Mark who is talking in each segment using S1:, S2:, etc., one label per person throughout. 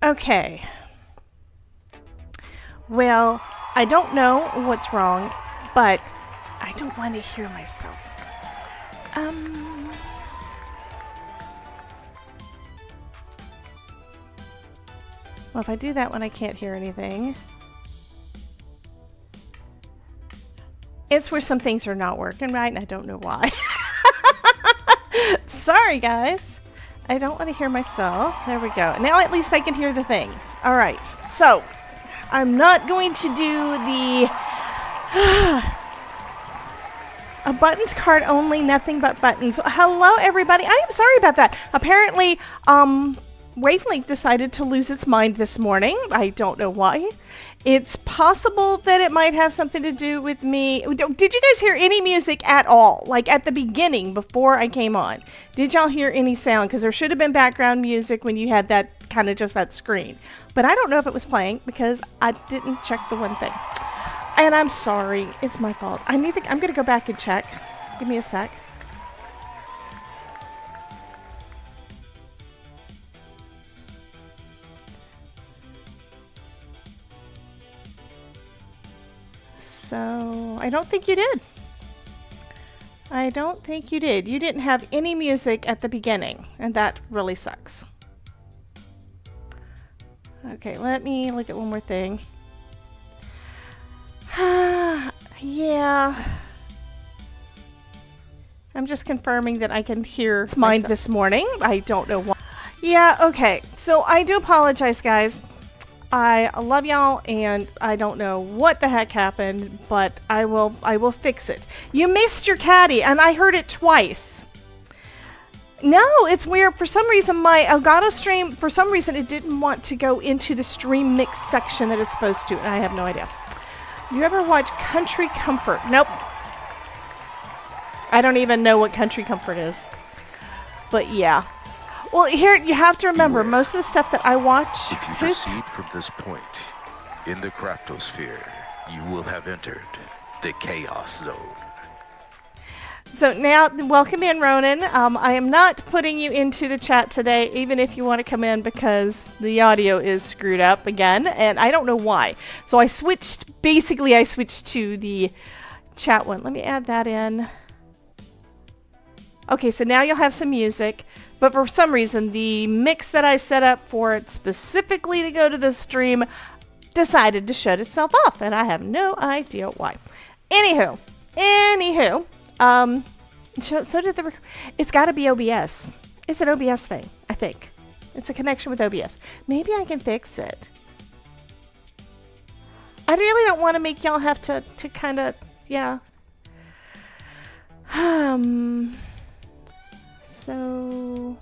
S1: Okay. Well, I don't know what's wrong, but I don't want to hear myself. Well, if I do that one, I can't hear anything. It's where some things are not working right, and I don't know why. Sorry, guys. I don't want to hear myself. There we go. Now at least I can hear the things. All right. So I'm not going to do the a buttons card only, nothing but buttons. Hello, everybody. I am sorry about that. Apparently, Wavelength decided to lose its mind this morning. I don't know why. It's possible that it might have something to do with me. Did you guys hear any music at all? Like at the beginning, before I came on? Did y'all hear any sound? Because there should have been background music when you had that kind of just that screen. But I don't know if it was playing because I didn't check the one thing. And I'm sorry. It's my fault. I'm going to go back and check. Give me a sec. So, I don't think you did. I don't think you did. You didn't have any music at the beginning, and that really sucks. Okay, let me look at one more thing. Yeah. I'm just confirming that I can hear its mind this morning. I don't know why. Yeah, okay. So, I do apologize, guys. I love y'all, and I don't know what the heck happened, but I will fix it. You missed your caddy, and I heard it twice. No, it's weird. For some reason, my Elgato stream, for some reason, it didn't want to go into the stream mix section that it's supposed to, and I have no idea. Do you ever watch Country Comfort? Nope. I don't even know what Country Comfort is. But yeah. Well, here, you have to remember, most of the stuff that I watch...
S2: If you proceed from this point in the craftosphere, you will have entered the Chaos Zone.
S1: So now, welcome in, Ronan. I am not putting you into the chat today, even if you want to come in, because the audio is screwed up again, and I don't know why. So I switched to the chat one. Let me add that in. Okay, so now you'll have some music. But for some reason, the mix that I set up for it specifically to go to the stream decided to shut itself off, and I have no idea why. Anywho, so did the. It's got to be OBS. It's an OBS thing, I think. It's a connection with OBS. Maybe I can fix it. I really don't want to make y'all have to kind of, yeah. So,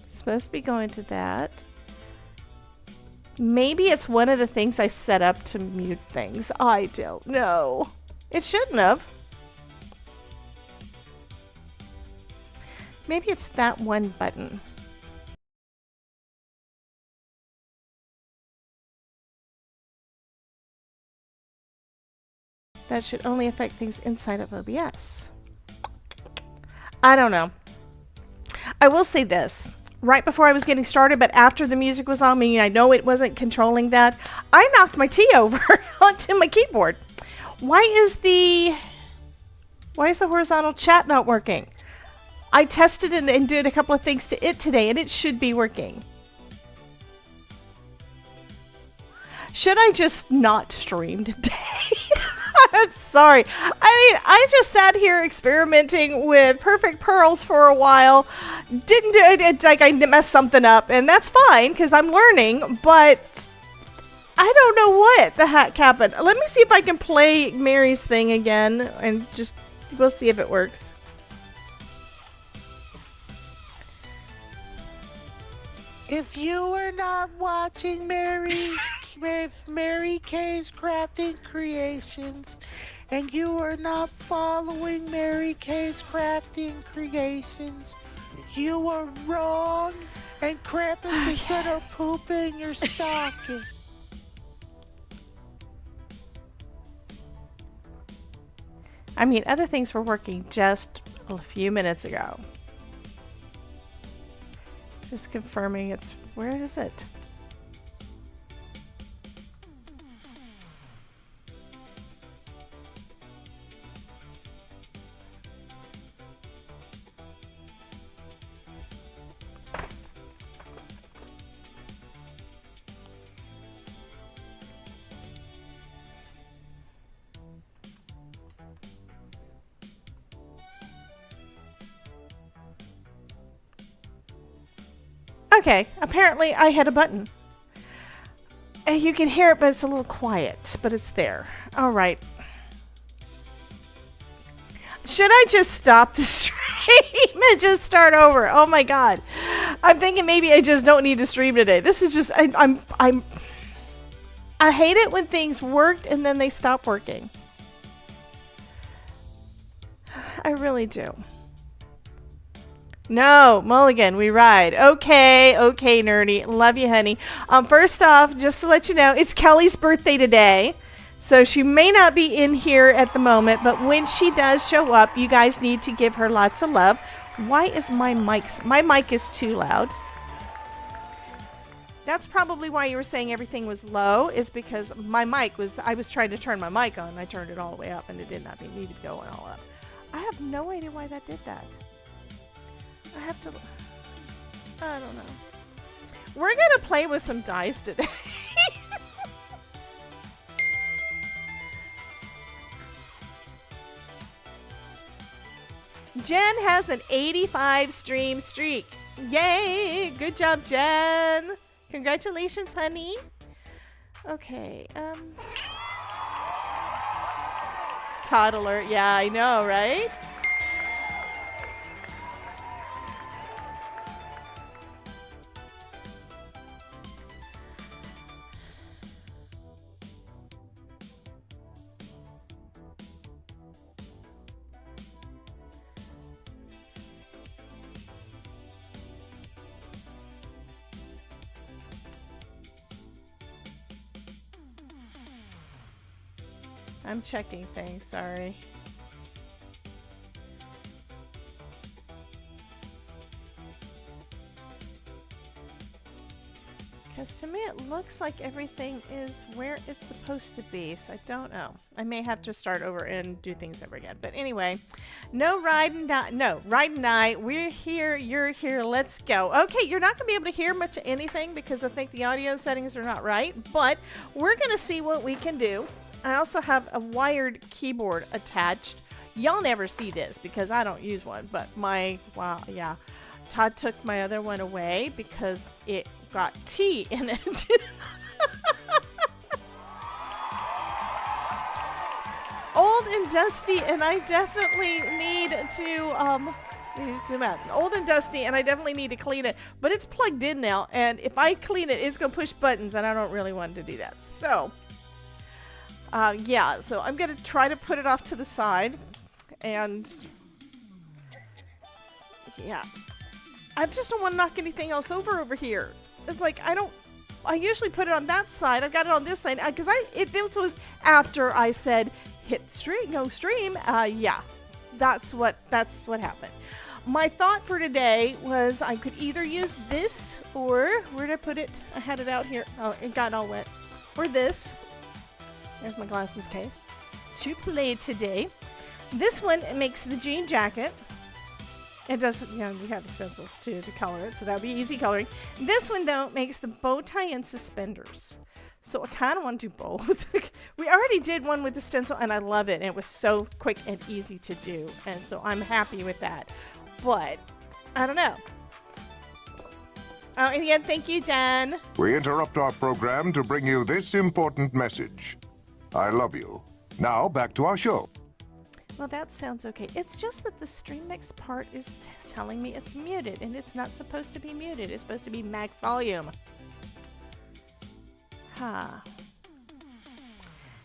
S1: supposed to be going to that. Maybe it's one of the things I set up to mute things. I don't know. It shouldn't have. Maybe it's that one button. That should only affect things inside of OBS. I don't know. I will say this. Right before I was getting started, but after the music was on, I know it wasn't controlling that, I knocked my tea over onto my keyboard. Why is the horizontal chat not working? I tested it and did a couple of things to it today, and it should be working. Should I just not stream today? I'm sorry. I just sat here experimenting with Perfect Pearls for a while. Didn't do it. It's like I messed something up, and that's fine because I'm learning, but I don't know what the heck happened. Let me see if I can play Mary's thing again, and we'll see if it works.
S3: If you are not watching Mary K's Crafting Creations, and you are not following Mary K's Crafting Creations, you are wrong, and Krampus is gonna poop in your stocking.
S1: I mean, other things were working just a few minutes ago. Just confirming where is it? Okay, apparently I hit a button. And you can hear it, but it's a little quiet, but it's there. All right. Should I just stop the stream and just start over? Oh my God. I'm thinking maybe I just don't need to stream today. This is just, I hate it when things worked and then they stop working. I really do. No, Mulligan, we ride. Okay, nerdy. Love you, honey. First off, just to let you know, it's Kelly's birthday today. So she may not be in here at the moment, but when she does show up, you guys need to give her lots of love. Why is my mic is too loud? That's probably why you were saying everything was low, is because I was trying to turn my mic on. I turned it all the way up and it did not need to go all up. I have no idea why that did that. I don't know. We're gonna play with some dice today. Jen has an 85 stream streak. Yay! Good job, Jen. Congratulations, honey. Okay, toddler. Yeah, I know, right? I'm checking things, sorry. Because to me it looks like everything is where it's supposed to be, so I don't know. I may have to start over and do things over again. But anyway, ride and die. We're here, you're here, let's go. Okay, you're not going to be able to hear much of anything because I think the audio settings are not right, but we're going to see what we can do. I also have a wired keyboard attached. Y'all never see this because I don't use one, but yeah. Todd took my other one away because it got tea in it. Old and dusty, and I definitely need to, zoom out. Old and dusty, and I definitely need to clean it, but it's plugged in now, and if I clean it, it's going to push buttons, and I don't really want to do that. So, yeah, so I'm going to try to put it off to the side, and yeah. I just don't want to knock anything else over here. It's like, I usually put it on that side. I've got it on this side, because this was after I said, hit stream, no stream. Yeah, that's what happened. My thought for today was I could either use this, or, where did I put it? I had it out here. Oh, it got all wet. Or this. There's my glasses case. To play today. This one makes the jean jacket. It does, we have the stencils too to color it, so that'll be easy coloring. This one, though, makes the bow tie and suspenders. So I kind of want to do both. We already did one with the stencil, and I love it. And it was so quick and easy to do, and so I'm happy with that. But I don't know. Oh, and again, thank you, Jen.
S4: We interrupt our program to bring you this important message. I love you. Now, back to our show.
S1: Well, that sounds okay. It's just that the stream mix part is telling me it's muted, and it's not supposed to be muted. It's supposed to be max volume.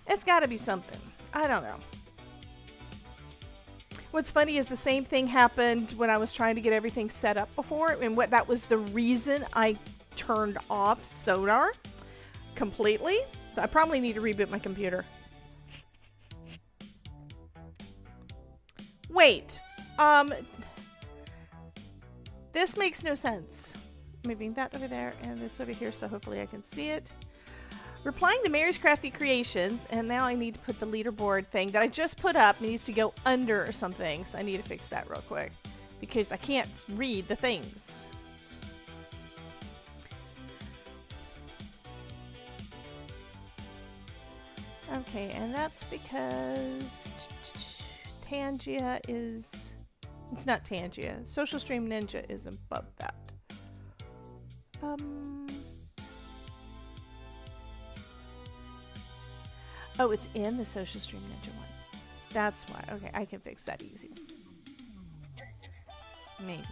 S1: It's got to be something. I don't know. What's funny is the same thing happened when I was trying to get everything set up before, and that was the reason I turned off Sonar completely. So I probably need to reboot my computer. Wait, this makes no sense. moving that over there and this over here, so hopefully I can see it. Replying to Mary's Crafty Creations, and now I need to put the leaderboard thing that I just put up needs to go under or something, so I need to fix that real quick because I can't read the things. Okay, and that's because Tangia is... It's not Tangia. Social Stream Ninja is above that. Oh, it's in the Social Stream Ninja one. That's why. Okay, I can fix that easy. Maybe.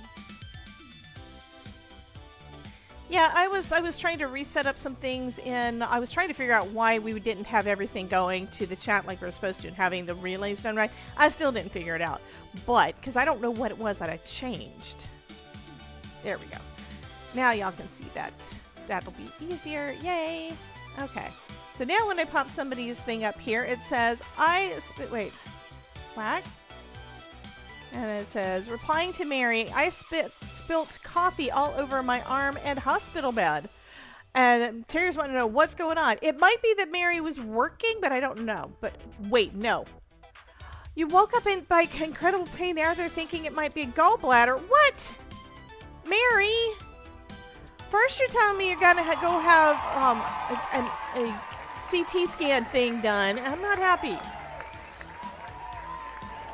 S1: Yeah, I was trying to reset up some things in... I was trying to figure out why we didn't have everything going to the chat like we were supposed to and having the relays done right. I still didn't figure it out. But, because I don't know what it was that I changed. There we go. Now y'all can see that. That'll be easier. Yay! Okay. So now when I pop somebody's thing up here, it says, wait. Swag? And it says, replying to Mary, I spilt coffee all over my arm and hospital bed. And Terry's wanting to know what's going on. It might be that Mary was working, but I don't know. But wait, no. You woke up in by incredible pain. Now they're thinking it might be a gallbladder. What? Mary? First you're telling me you're going to go have a CT scan thing done. I'm not happy.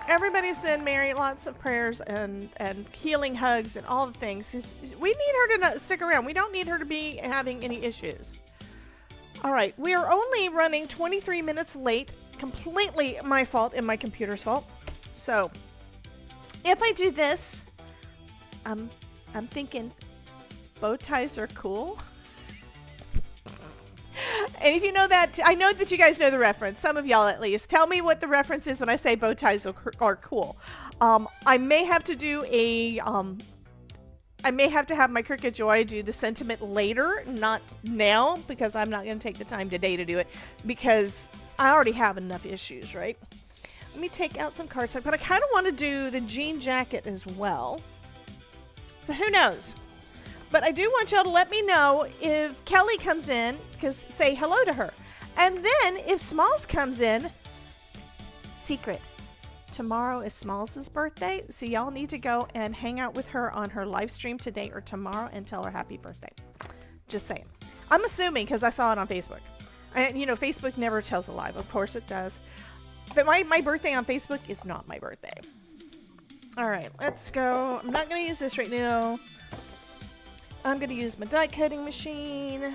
S1: Everybody send Mary lots of prayers and healing hugs and all the things. We need her to not stick around. We don't need her to be having any issues. All right, we are only running 23 minutes late. Completely my fault and my computer's fault. So, if I do this, I'm thinking bow ties are cool. And if you know that, I know that you guys know the reference. Some of y'all at least. Tell me what the reference is when I say bow ties are cool. I may have to do a... I may have to have my Cricket Joy do the sentiment later, not now, because I'm not going to take the time today to do it, because I already have enough issues, right? Let me take out some cardstock, but I kind of want to do the jean jacket as well. So who knows? But I do want y'all to let me know if Kelly comes in, because say hello to her. And then if Smalls comes in, secret. Tomorrow is Smalls' birthday, so y'all need to go and hang out with her on her live stream today or tomorrow and tell her happy birthday. Just saying. I'm assuming because I saw it on Facebook. And, you know, Facebook never tells a lie. Of course it does. But my birthday on Facebook is not my birthday. All right, let's go. I'm not going to use this right now. I'm going to use my die cutting machine.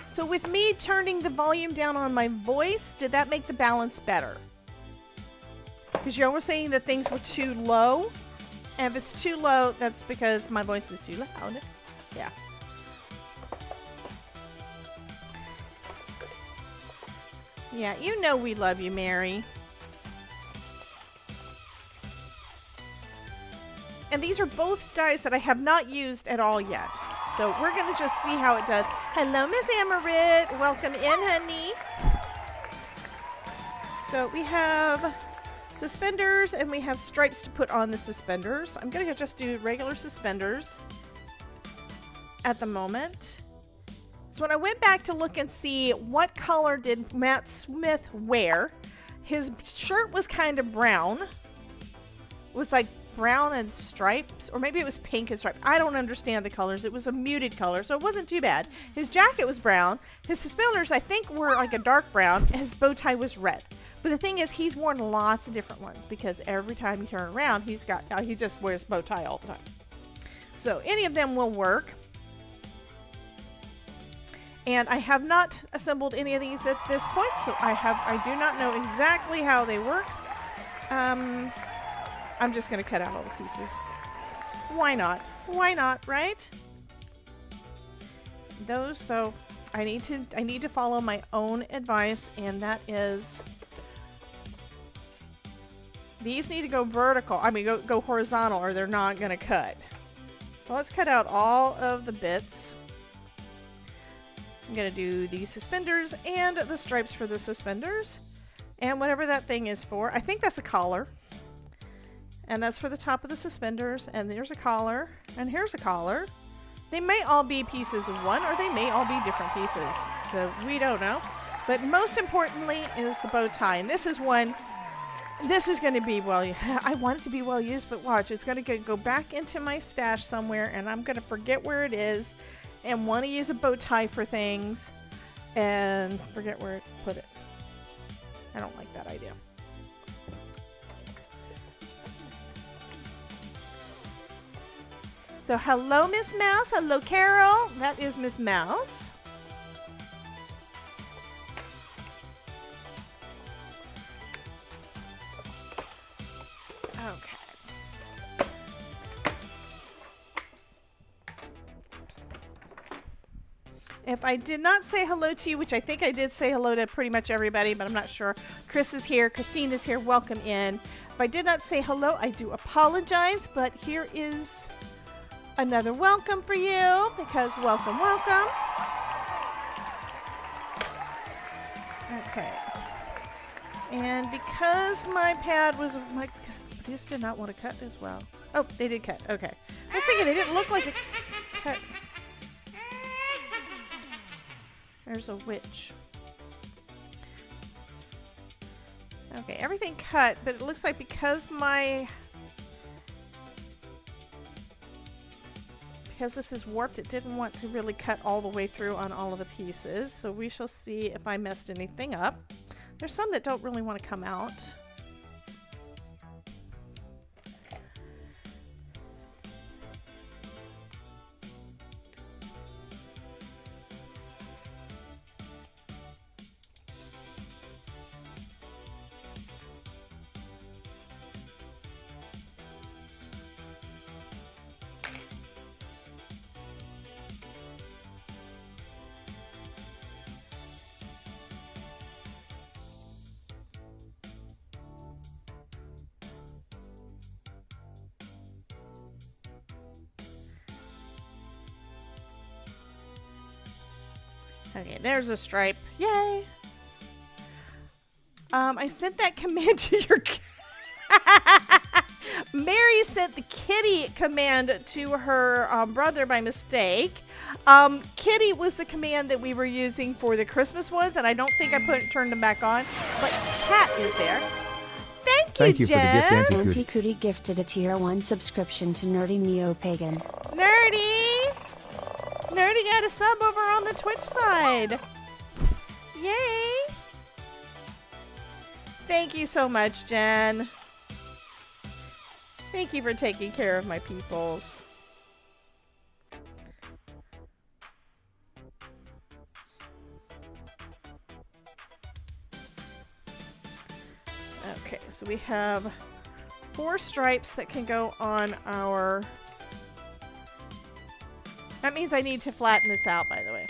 S1: So with me turning the volume down on my voice, did that make the balance better? Because y'all were saying that things were too low. And if it's too low, that's because my voice is too loud. Yeah. Yeah, you know we love you, Mary. And these are both dies that I have not used at all yet. So we're going to just see how it does. Hello, Miss Amarit. Welcome in, honey. So we have suspenders and we have stripes to put on the suspenders. I'm going to just do regular suspenders at the moment. So when I went back to look and see what color did Matt Smith wear, his shirt was kind of brown. It was like brown and stripes, or maybe it was pink and stripes. I don't understand the colors. It was a muted color, so it wasn't too bad. His jacket was brown. His suspenders, I think, were like a dark brown. His bow tie was red. But the thing is, he's worn lots of different ones because every time you turn around, he just wears bow tie all the time. So any of them will work. And I have not assembled any of these at this point, so I do not know exactly how they work. I'm just going to cut out all the pieces. Why not? Why not, right? Those, though, I need to follow my own advice, and that is these need to go vertical. I mean, go horizontal, or they're not going to cut. So let's cut out all of the bits. I'm going to do the suspenders and the stripes for the suspenders. And whatever that thing is for. I think that's a collar. And that's for the top of the suspenders. And there's a collar. And here's a collar. They may all be pieces of one, or they may all be different pieces. So we don't know. But most importantly is the bow tie. And this is one, this is going to be, well, I want it to be well used, but watch, it's going to go back into my stash somewhere, and I'm going to forget where it is and want to use a bow tie for things and forget where to put it. I don't like that idea. So hello, Miss Mouse. Hello, Carol. That is Miss Mouse. Okay. If I did not say hello to you, which I think I did say hello to pretty much everybody, but I'm not sure. Chris is here. Christine is here. Welcome in. If I did not say hello, I do apologize, but here is another welcome for you, because welcome. Okay. And because my pad was, these did not want to cut as well. Oh, they did cut. Okay. I was thinking they didn't look like they cut. There's a witch. Okay, everything cut, but it looks like because this is warped, it didn't want to really cut all the way through on all of the pieces. So we shall see if I messed anything up. There's some that don't really want to come out. Okay, there's a stripe. Yay! I sent that command to your... Mary sent the kitty command to her brother by mistake. Kitty was the command that we were using for the Christmas ones, and I don't think I turned them back on. But Cat is there. Thank you,
S5: for the gift,
S1: Jen.
S5: Auntie
S6: Auntie Cootie gifted a tier 1 subscription to Nerdy Neo-Pagan.
S1: Nerdy! Nerdy got a sub over on the Twitch side. Yay! Thank you so much, Jen. Thank you for taking care of my peoples. Okay, so we have 4 stripes that can go on our... That means I need to flatten this out, by the way.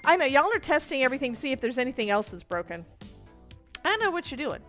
S1: I know, y'all are testing everything to see if there's anything else that's broken. I know what you're doing.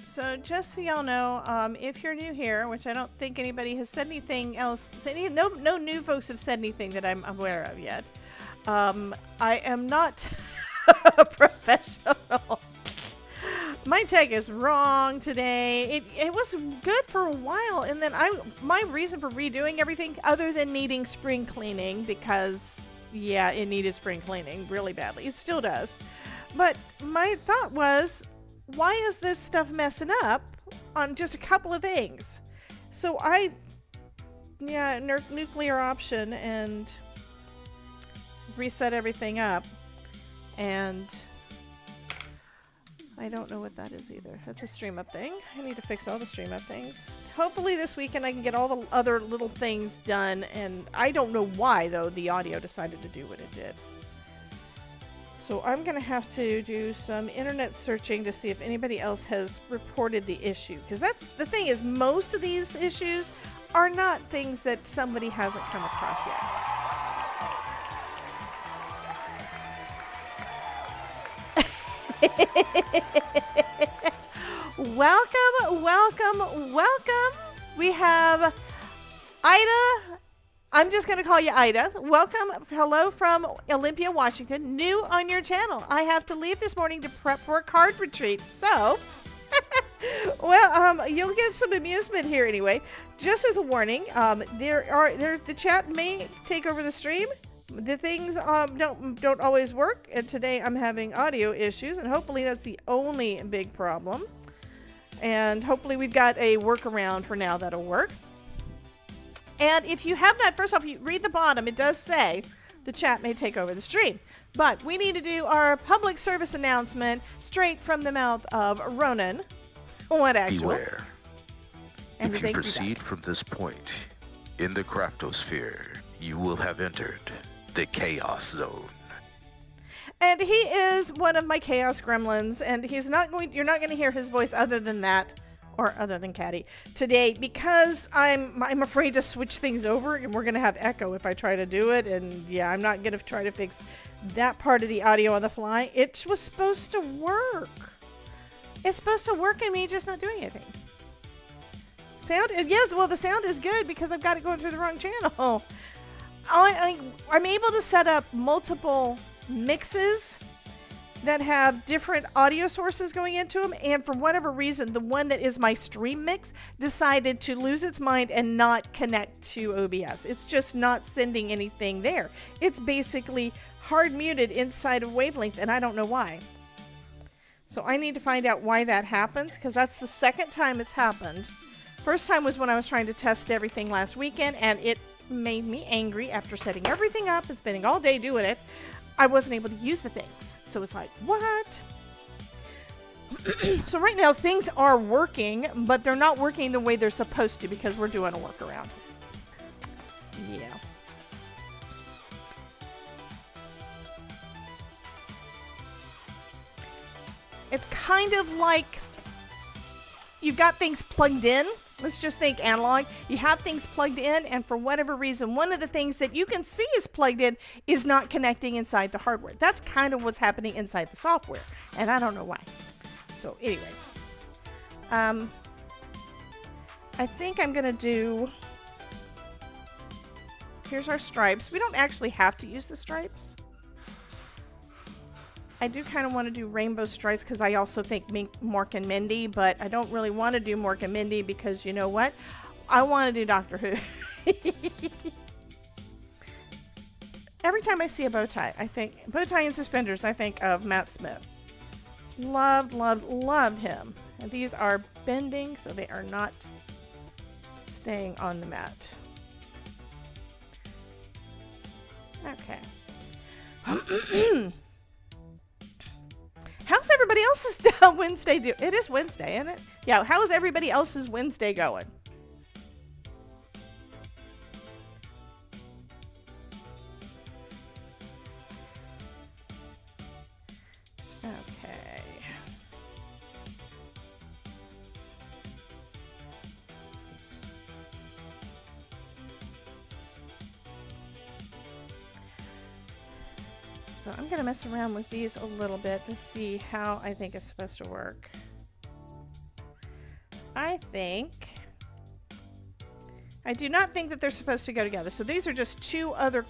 S1: So just so y'all know, if you're new here, which I don't think anybody has said anything else, no new folks have said anything that I'm aware of yet. I am not a professional. My tech is wrong today. It was good for a while, and then my reason for redoing everything, other than needing spring cleaning, because yeah, it needed spring cleaning really badly. It still does. But my thought was, why is this stuff messing up on just a couple of things? So nuclear option and reset everything up, and I don't know what that is either. That's a stream up thing. I need to fix all the stream up things. Hopefully this weekend I can get all the other little things done, and I don't know why though the audio decided to do what it did. So I'm going to have to do some internet searching to see if anybody else has reported the issue. Because that's the thing, is most of these issues are not things that somebody hasn't come across yet. Welcome, welcome, welcome. We have Ida. I'm just going to call you Ida. Welcome. Hello from Olympia, Washington. New on your channel. I have to leave this morning to prep for a card retreat. So, well, you'll get some amusement here anyway. Just as a warning, the chat may take over the stream. The things don't always work, and today I'm having audio issues, and hopefully that's the only big problem. And hopefully we've got a workaround for now that'll work. And if you have not, first off, you read the bottom, it does say the chat may take over the stream. But we need to do our public service announcement straight from the mouth of Ronan. What actual?
S2: Beware.
S1: And
S2: If you proceed from this point in the craftosphere, you will have entered the Chaos Zone.
S1: And he is one of my Chaos Gremlins, and he's not going. You're not going to hear his voice other than that, or other than Caddy today, because I'm afraid to switch things over, and we're going to have echo if I try to do it. And yeah, I'm not going to try to fix that part of the audio on the fly. It was supposed to work. It's supposed to work, and me just not doing anything. Sound? Yes. Well, the sound is good because I've got it going through the wrong channel. I'm able to set up multiple mixes that have different audio sources going into them, and for whatever reason, the one that is my stream mix decided to lose its mind and not connect to OBS. It's just not sending anything there. It's basically hard muted inside of Wavelength, and I don't know why. So I need to find out why that happens, because that's the second time it's happened. First time was when I was trying to test everything last weekend, and it made me angry after setting everything up and spending all day doing it. I wasn't able to use the things. So it's like, what? So right now things are working, but they're not working the way they're supposed to because we're doing a workaround. Yeah. It's kind of like you've got things plugged in. Let's just think analog. You have things plugged in, and for whatever reason, one of the things that you can see is plugged in is not connecting inside the hardware. That's kind of what's happening inside the software, and I don't know why. So anyway, I think I'm gonna do, here's our stripes. We don't actually have to use the stripes. I do kind of want to do rainbow stripes because I also think Mork and Mindy, but I don't really want to do Mork and Mindy because you know what? I want to do Doctor Who. Every time I see a bow tie, I think, bow tie and suspenders, I think of Matt Smith. Loved, loved, loved him. And these are bending, so they are not staying on the mat. Okay. How's everybody else's Wednesday do? It is Wednesday, isn't it? Yeah, how's everybody else's Wednesday going? Okay. So I'm going to mess around with these a little bit to see how I think it's supposed to work. I do not think that they're supposed to go together. So these are just two other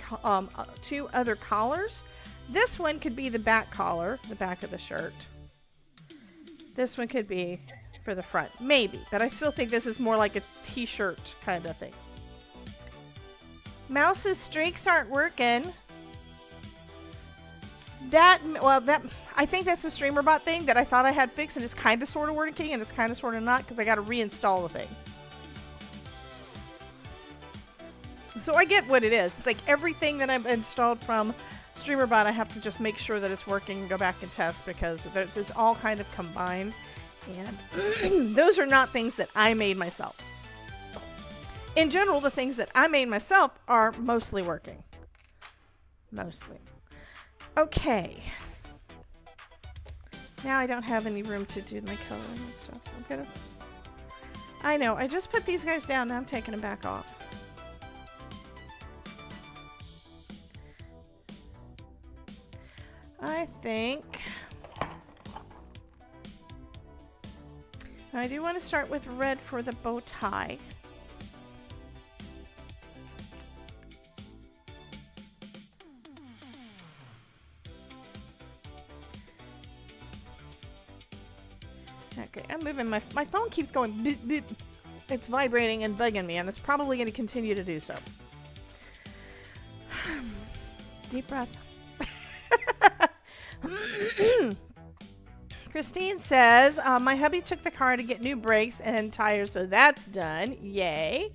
S1: collars. This one could be the back collar, the back of the shirt. This one could be for the front, maybe. But I still think this is more like a t-shirt kind of thing. Mouse's streaks aren't working. I think that's a StreamerBot thing that I thought I had fixed, and it's kind of sort of working, and it's kind of sort of not, because I got to reinstall the thing. So I get what it is. It's like everything that I've installed from StreamerBot, I have to just make sure that it's working and go back and test, because it's all kind of combined. And those are not things that I made myself. In general, the things that I made myself are mostly working. Mostly. Okay. Now I don't have any room to do my coloring and stuff, so I'm gonna... I know, I just put these guys down, now I'm taking them back off. I think... I do want to start with red for the bow tie. Okay, I'm moving my phone keeps going beep, beep. It's vibrating and bugging me, and it's probably going to continue to do so. Deep breath. Christine says, my hubby took the car to get new brakes and tires, so that's done. Yay.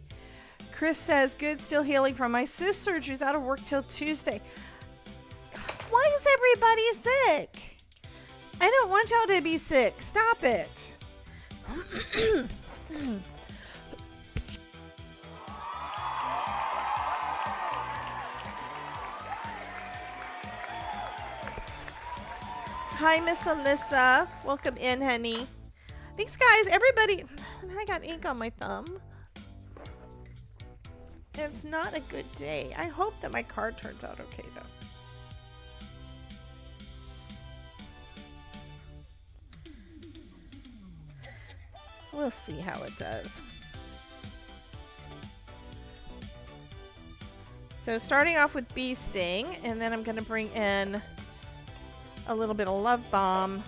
S1: Chris says, good, still healing from my cyst surgeries, out of work till Tuesday. Why is everybody sick? I don't want y'all to be sick. Stop it. Hi, Miss Alyssa. Welcome in, honey. Thanks, guys. Everybody. I got ink on my thumb. It's not a good day. I hope that my card turns out okay, though. We'll see how it does. So starting off with Bee Sting, and then I'm going to bring in a little bit of Love Bomb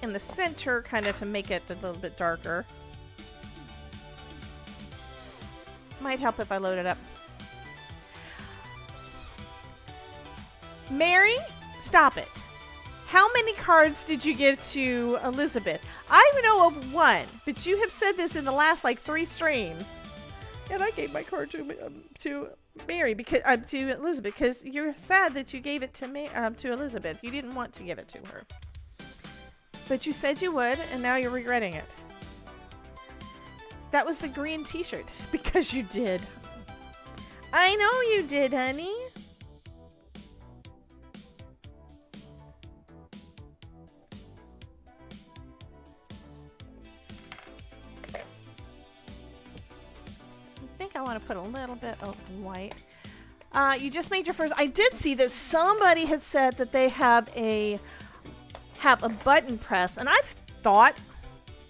S1: in the center, kind of to make it a little bit darker. Might help if I load it up. Mary, stop it. How many cards did you give to Elizabeth? I know of one, but you have said this in the last like 3 streams. And I gave my card to Mary, because to Elizabeth, because you're sad that you gave it to Elizabeth. You didn't want to give it to her, but you said you would, and now you're regretting it. That was the green T-shirt, because you did. I know you did, honey. I want to put a little bit of white. You just made your first. I did see that somebody had said that they have a button press, and I've thought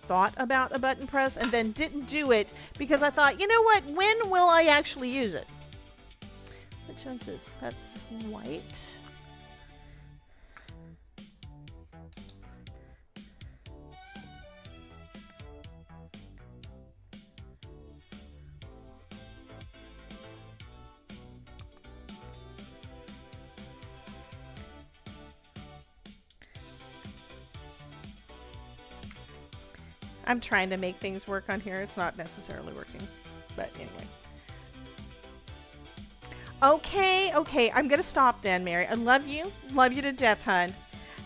S1: about a button press and then didn't do it because I thought, you know what? When will I actually use it? Which one's this? That's white. I'm trying to make things work on here. It's not necessarily working, but anyway. Okay, I'm gonna stop then, Mary. I love you to death, hun.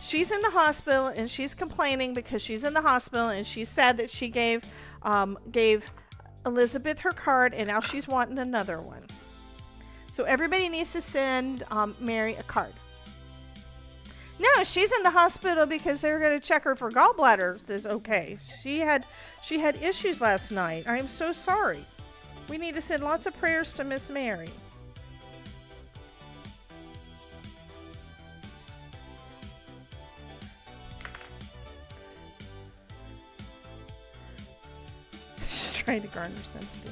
S1: She's in the hospital and she's complaining because she's in the hospital, and she said that she gave Elizabeth her card, and now she's wanting another one. So everybody needs to send Mary a card. No, she's in the hospital because they're going to check her for gallbladder. Is okay. She had issues last night. I'm so sorry. We need to send lots of prayers to Miss Mary. She's trying to garner sympathy.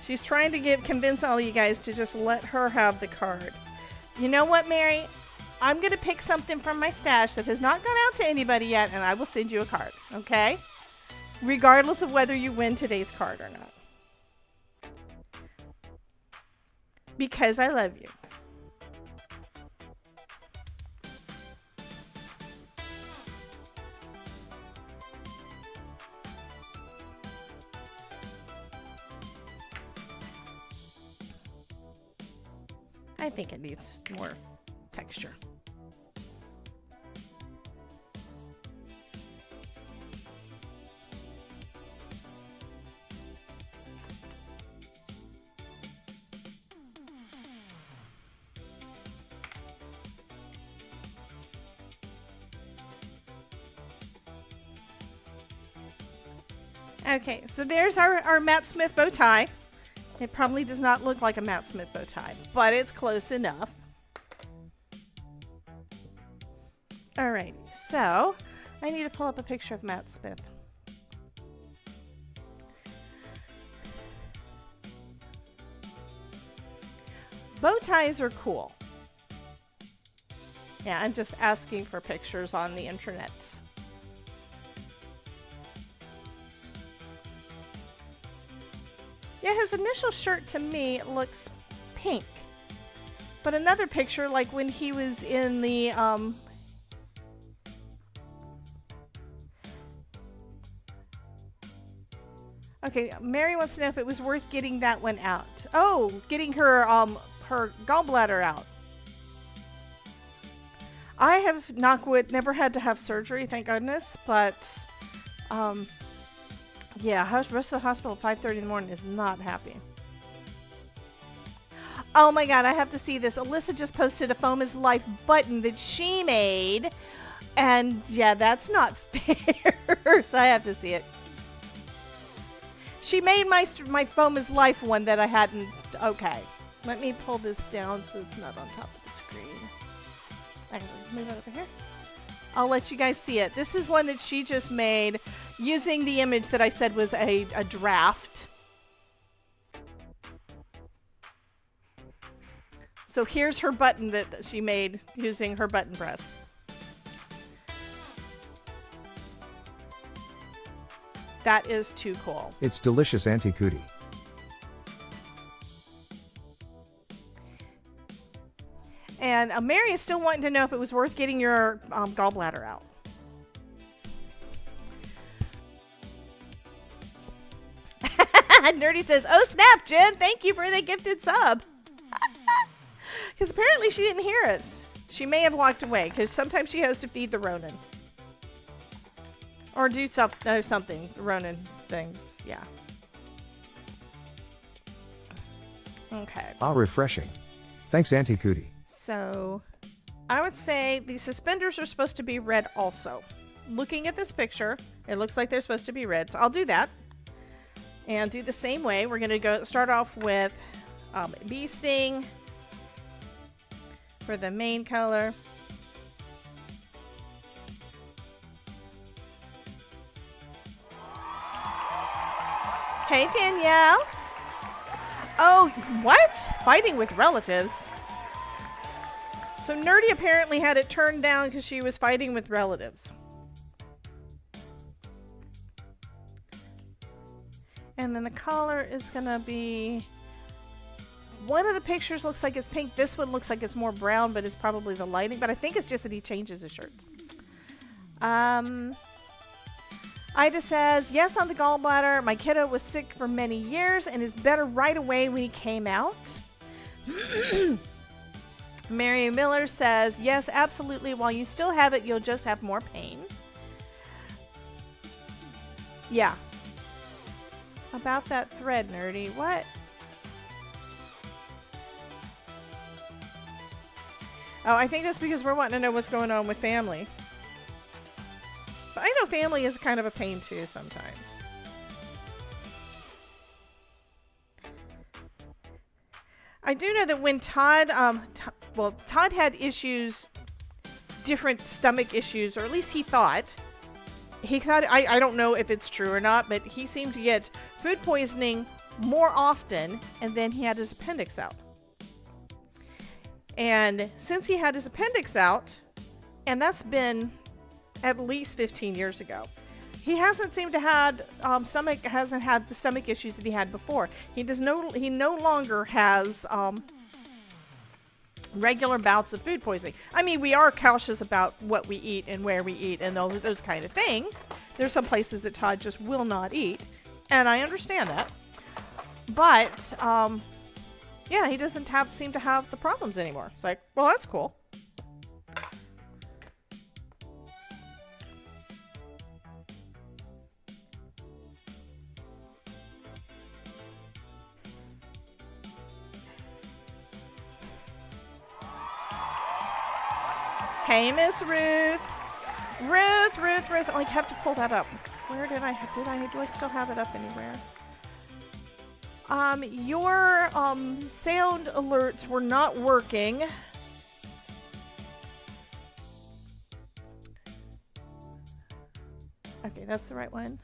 S1: She's trying to convince all you guys to just let her have the card. You know what, Mary? I'm going to pick something from my stash that has not gone out to anybody yet, and I will send you a card, okay? Regardless of whether you win today's card or not. Because I love you. I think it needs more texture. Okay, so there's our Matt Smith bow tie. It probably does not look like a Matt Smith bow tie, but it's close enough. Alright, so I need to pull up a picture of Matt Smith. Bow ties are cool. Yeah, I'm just asking for pictures on the internet. Yeah, his initial shirt to me looks pink. But another picture, like when he was in the, Okay, Mary wants to know if it was worth getting that one out. Oh, getting her, her gallbladder out. I have, knock wood, never had to have surgery, thank goodness, but, yeah, rest of the hospital at 5:30 in the morning is not happy. Oh my god, I have to see this. Alyssa just posted a Foam is Life button that she made, and yeah, that's not fair, so I have to see it. She made my Foam is Life one that I hadn't. Okay. Let me pull this down so it's not on top of the screen. I'm going to move it over here. I'll let you guys see it. This is one that she just made using the image that I said was a draft. So here's her button that she made using her button press. That is too cool.
S5: It's delicious, Auntie Cootie.
S1: And Mary is still wanting to know if it was worth getting your gallbladder out. Nerdy says, oh snap, Jen, thank you for the gifted sub. Because apparently she didn't hear it. She may have walked away because sometimes she has to feed the Ronin. Or do something, Ronin things, yeah. Okay.
S5: Ah, refreshing. Thanks, Auntie Cootie.
S1: So, I would say the suspenders are supposed to be red also. Looking at this picture, it looks like they're supposed to be red, so I'll do that. And do the same way. We're going to start off with Bee Sting for the main color. Hey, Danielle. Oh, what? Fighting with relatives? So Nerdy apparently had it turned down because she was fighting with relatives. And then the color is going to be... One of the pictures looks like it's pink. This one looks like it's more brown, but it's probably the lighting. But I think it's just that he changes his shirts. Ida says, yes, on the gallbladder. My kiddo was sick for many years and is better right away when he came out. Mary Miller says, yes, absolutely. While you still have it, you'll just have more pain. Yeah. About that thread, Nerdy. What? Oh, I think that's because we're wanting to know what's going on with family. But I know family is kind of a pain too sometimes. I do know that when Todd, Todd had issues, different stomach issues, or at least he thought, I don't know if it's true or not, but he seemed to get food poisoning more often, and then he had his appendix out. And since he had his appendix out, and that's been at least 15 years ago, he hasn't seemed to have hasn't had the stomach issues that he had before. He no longer has regular bouts of food poisoning. I mean, we are cautious about what we eat and where we eat and those kind of things. There's some places that Todd just will not eat, and I understand that. But yeah, he doesn't seem to have the problems anymore. It's like, well, that's cool. Hey, Miss Ruth. Ruth. I have to pull that up. Where do I still have it up anywhere? Your sound alerts were not working. Okay, that's the right one.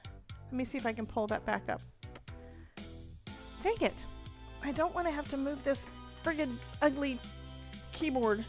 S1: Let me see if I can pull that back up. Dang it. I don't want to have to move this friggin' ugly keyboard.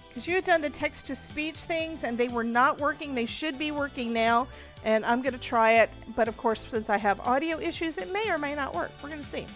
S1: Because you had done the text-to-speech things and they were not working. They should be working now. And I'm going to try it. But of course, since I have audio issues, it may or may not work. We're going to see.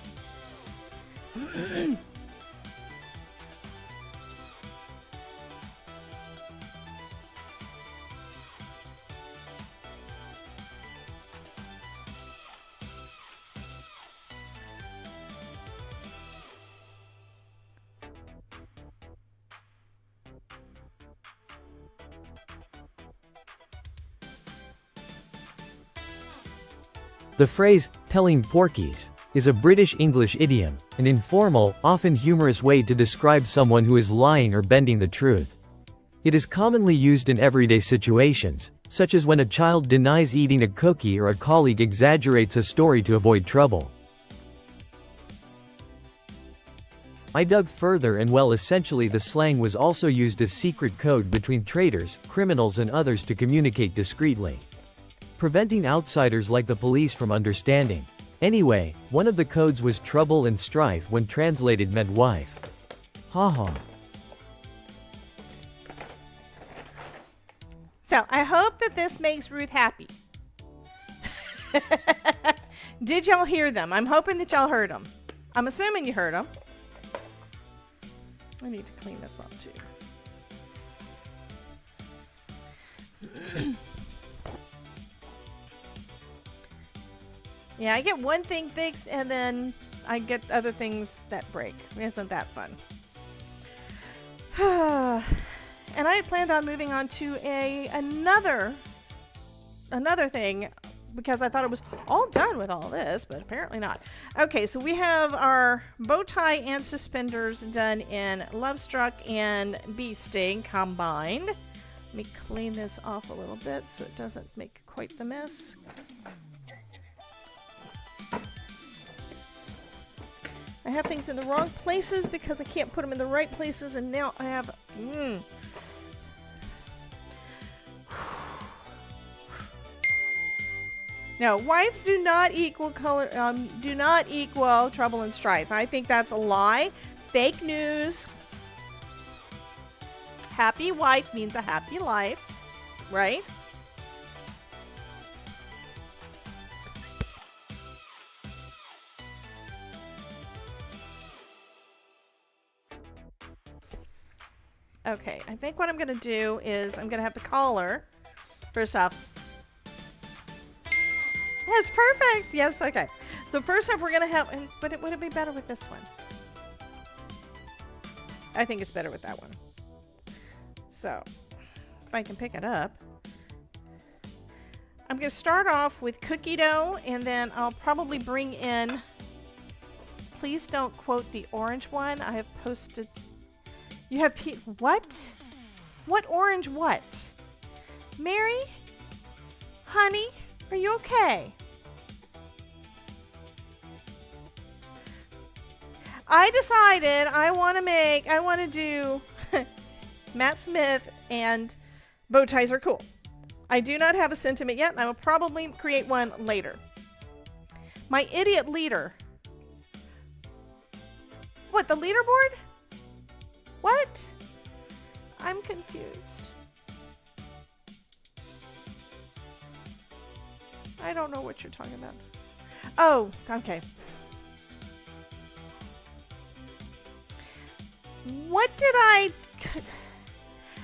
S7: The phrase, telling porkies, is a British English idiom, an informal, often humorous way to describe someone who is lying or bending the truth. It is commonly used in everyday situations, such as when a child denies eating a cookie or a colleague exaggerates a story to avoid trouble. I dug further and essentially the slang was also used as secret code between traitors, criminals and others to communicate discreetly, preventing outsiders like the police from understanding. Anyway, one of the codes was trouble and strife when translated meant wife. Haha.
S1: So, I hope that this makes Ruth happy. Did y'all hear them? I'm hoping that y'all heard them. I'm assuming you heard them. I need to clean this up too. Yeah, I get one thing fixed and then I get other things that break. Isn't that fun? And I had planned on moving on to another thing because I thought it was all done with all this, but apparently not. Okay, so we have our bow tie and suspenders done in Love Struck and Bee Sting combined. Let me clean this off a little bit so it doesn't make quite the mess. I have things in the wrong places because I can't put them in the right places, and now I have... No, wives do not equal trouble and strife. I think that's a lie. Fake news. Happy wife means a happy life, right? Okay, I think what I'm going to do is I'm going to have the collar. First off. That's perfect. Yes, okay. So first off, we're going to have... But would it be better with this one? I think it's better with that one. So, if I can pick it up. I'm going to start off with cookie dough, and then I'll probably bring in... Please don't quote the orange one. I have posted... You have what? What orange what? Mary? Honey? Are you okay? I decided I want to do Matt Smith and bow ties are cool. I do not have a sentiment yet, and I will probably create one later. My idiot leader. What, the leaderboard? What? I'm confused. I don't know what you're talking about. Oh, okay. What did I...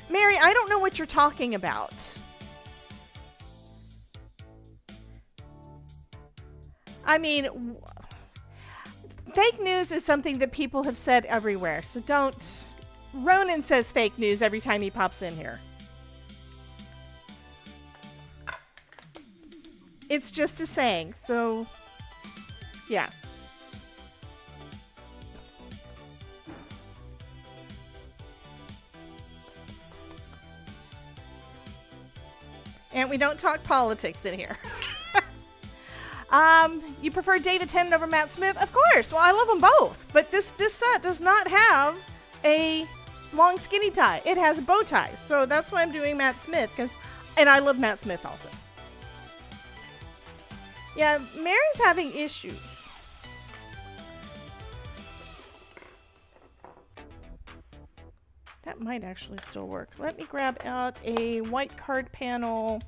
S1: Mary, I don't know what you're talking about. I mean, fake news is something that people have said everywhere. So don't... Ronan says fake news every time he pops in here. It's just a saying, so Yeah. And we don't talk politics in here. You prefer David Tennant over Matt Smith? Of course. Well, I love them both. But this set does not have a long skinny tie. It has a bow tie. So that's why I'm doing Matt Smith. And I love Matt Smith also. Yeah, Mary's having issues. That might actually still work. Let me grab out a white card panel.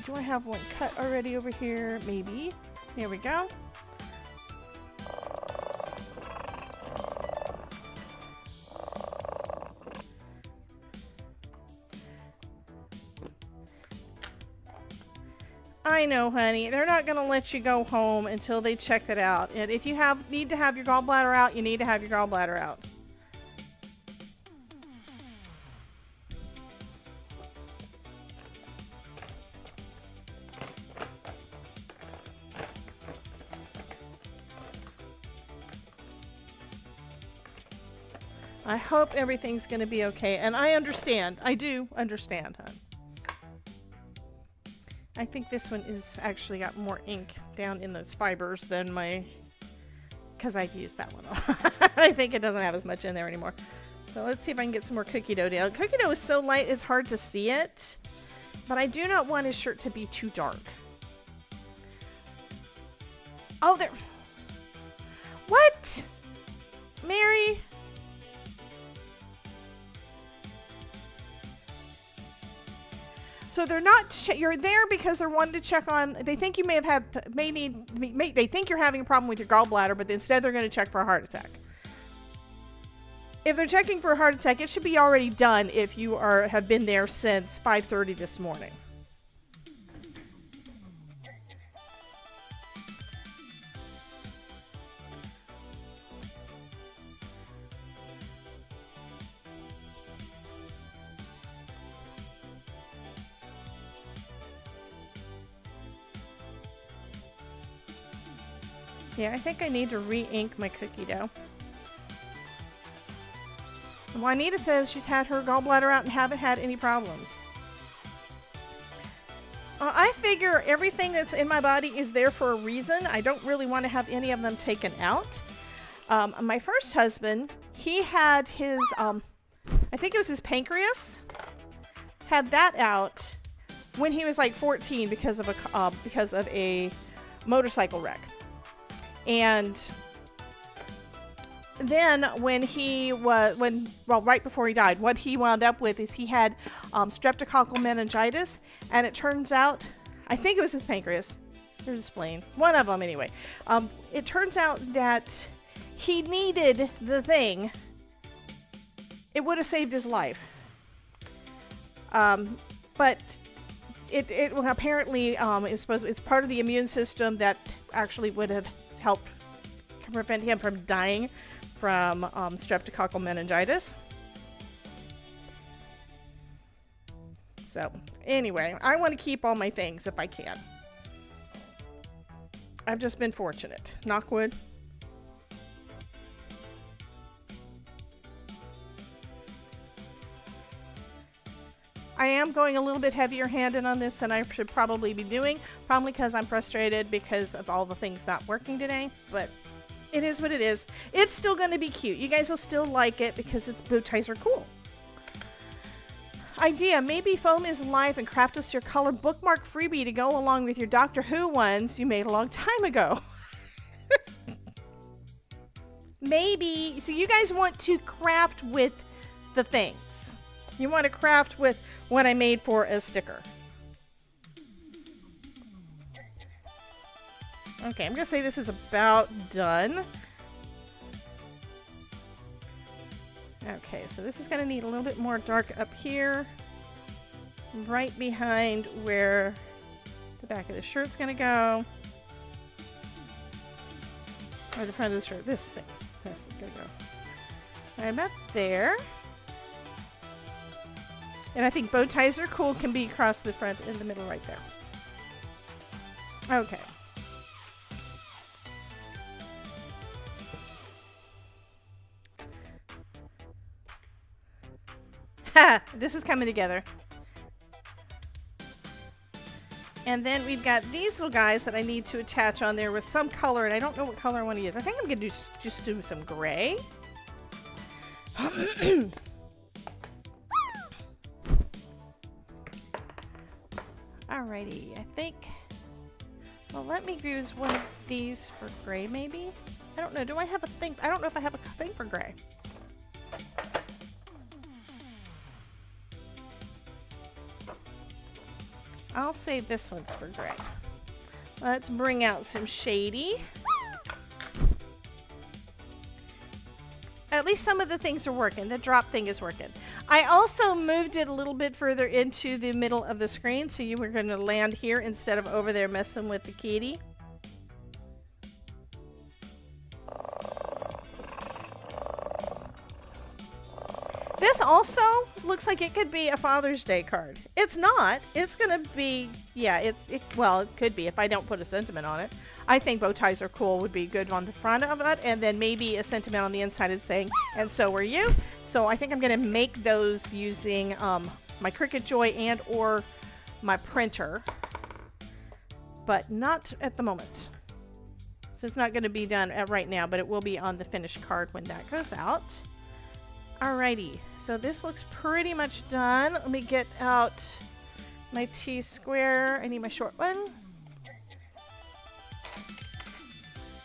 S1: Do I have one cut already over here? Maybe. Here we go. I know, honey. They're not going to let you go home until they check it out. And if you need to have your gallbladder out, you need to have your gallbladder out. I hope everything's going to be okay. And I understand. I do understand, hon. I think this one is actually got more ink down in those fibers than my... Because I've used that one. I think it doesn't have as much in there anymore. So let's see if I can get some more cookie dough down. Cookie dough is so light it's hard to see it. But I do not want his shirt to be too dark. Oh, there... What? Mary... So they're not. You're there because they're wanting to check on. They think you may have had. They think you're having a problem with your gallbladder, but instead they're going to check for a heart attack. If they're checking for a heart attack, it should be already done if you have been there since 5:30 this morning. Yeah, I think I need to re-ink my cookie dough. Juanita says she's had her gallbladder out and haven't had any problems. I figure everything that's in my body is there for a reason. I don't really want to have any of them taken out. My first husband, he had his, I think it was his pancreas, had that out when he was like 14 because of a motorcycle wreck. And then right before he died, what he wound up with is he had streptococcal meningitis, and it turns out, I think it was his pancreas, or his spleen, one of them anyway. It turns out that he needed the thing. It would have saved his life. But it apparently it's part of the immune system that actually would have helped prevent him from dying from streptococcal meningitis. So anyway, I want to keep all my things if I can. I've just been fortunate. Knock wood. I am going a little bit heavier handed on this than I should probably be doing, probably because I'm frustrated because of all the things not working today, but it is what it is. It's still going to be cute. You guys will still like it because its bow ties are cool. Idea, maybe foam is live and craft us your color bookmark freebie to go along with your Doctor Who ones you made a long time ago. Maybe, so you guys want to craft with the things. You want to craft with what I made for a sticker. Okay, I'm going to say this is about done. Okay, so this is going to need a little bit more dark up here. Right behind where the back of the shirt's going to go. Or the front of the shirt. This thing. This is going to go right about there. And I think bow ties are cool can be across the front in the middle right there. Okay. This is coming together. And then we've got these little guys that I need to attach on there with some color, and I don't know what color I want to use. I think I'm going to just do some gray. Alrighty, I think... Well, let me use one of these for gray, maybe? I don't know. Do I have a thing? I don't know if I have a thing for gray. I'll say this one's for gray. Let's bring out some shady. At least some of the things are working. The drop thing is working. I also moved it a little bit further into the middle of the screen, so you were going to land here instead of over there messing with the kitty. This also looks like it could be a Father's Day card. It's not. It's going to be, yeah, well, it could be if I don't put a sentiment on it. I think bow ties are cool would be good on the front of it, and then maybe a sentiment on the inside and saying, and so are you. So I think I'm going to make those using my Cricut Joy and or my printer, but not at the moment. So it's not going to be done right now, but it will be on the finished card when that goes out. Alrighty, so this looks pretty much done. Let me get out my T-square. I need my short one.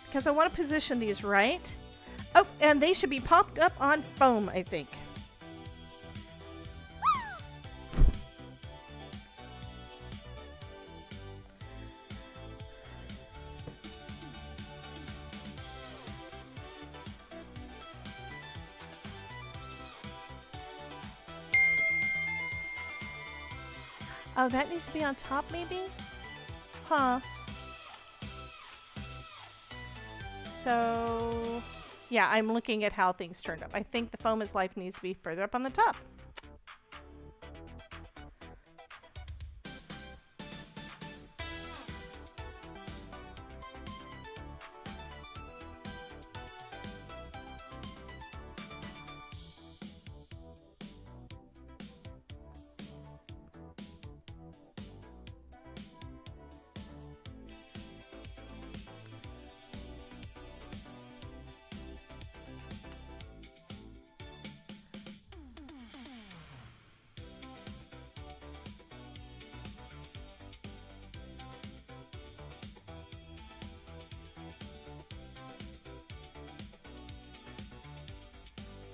S1: Because I want to position these right. Oh, and they should be popped up on foam, I think. Oh, that needs to be on top, maybe? Huh. So, yeah, I'm looking at how things turned up. I think the foam is life needs to be further up on the top.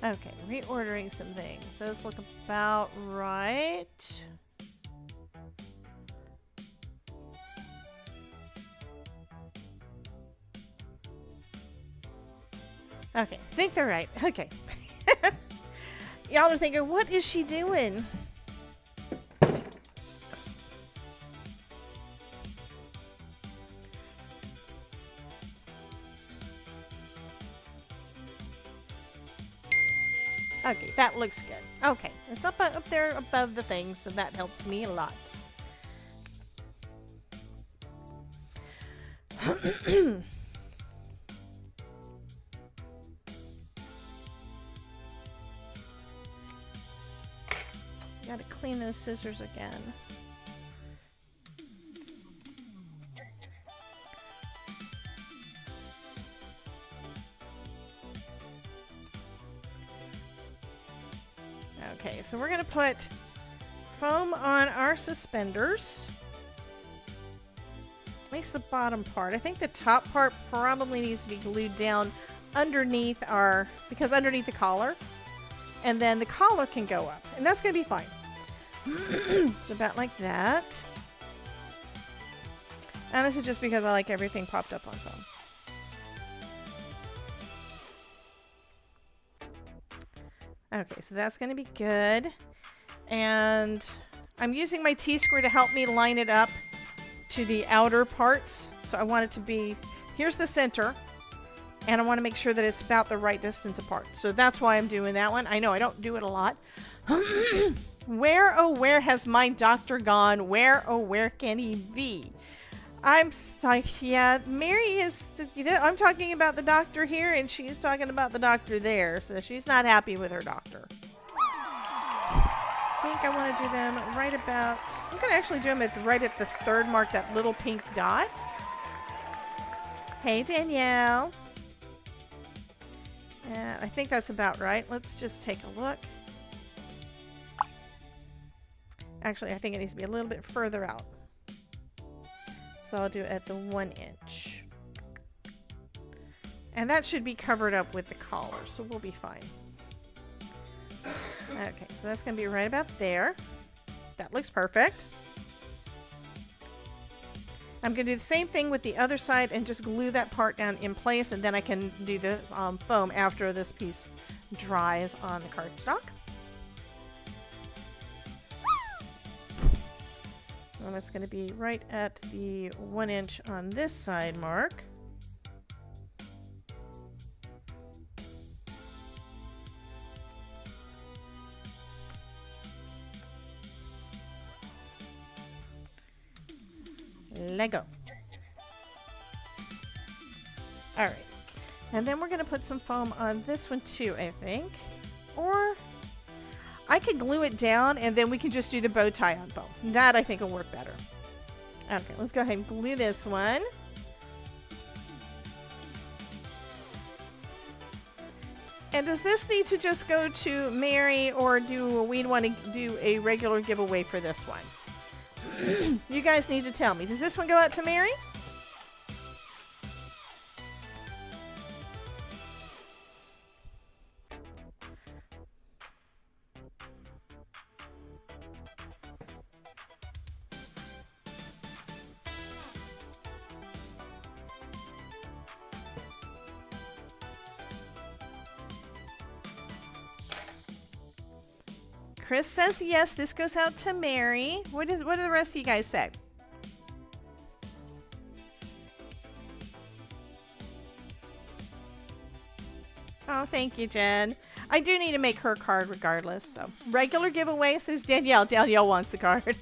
S1: Okay, reordering some things. Those look about right. Okay, I think they're right. Okay. Y'all are thinking, what is she doing? Okay, that looks good. Okay, it's up there above the things, so that helps me a lot. Gotta clean those scissors again. Okay, so we're gonna put foam on our suspenders. At least the bottom part. I think the top part probably needs to be glued down underneath because underneath the collar. And then the collar can go up. And that's gonna be fine. So about like that. And this is just because I like everything popped up on foam. Okay, so that's going to be good. And I'm using my T-square to help me line it up to the outer parts. So I want it to be, here's the center. And I want to make sure that it's about the right distance apart. So that's why I'm doing that one. I know I don't do it a lot. Where, oh, where has my doctor gone? Where, oh, where can he be? I'm like, yeah, Mary is, I'm talking about the doctor here and she's talking about the doctor there. So she's not happy with her doctor. think I want to do them right about... I'm going to actually do them right at the third mark, that little pink dot. Hey, Danielle. And I think that's about right. Let's just take a look. Actually, I think it needs to be a little bit further out. So I'll do it at the 1 inch. And that should be covered up with the collar, so we'll be fine. Okay, so that's going to be right about there. That looks perfect. I'm going to do the same thing with the other side and just glue that part down in place, and then I can do the foam after this piece dries on the cardstock. And that's going to be right at the 1 inch on this side mark. Lego. All right. And then we're going to put some foam on this one too, I think. Or I could glue it down and then we can just do the bow tie on foam. That I think will work better. Okay, let's go ahead and glue this one. And does this need to just go to Mary, or do we want to do a regular giveaway for this one? You guys need to tell me. Does this one go out to Mary? Chris says yes, this goes out to Mary. What do the rest of you guys say? Oh, thank you, Jen. I do need to make her card regardless. So regular giveaway, says Danielle. Danielle wants the card.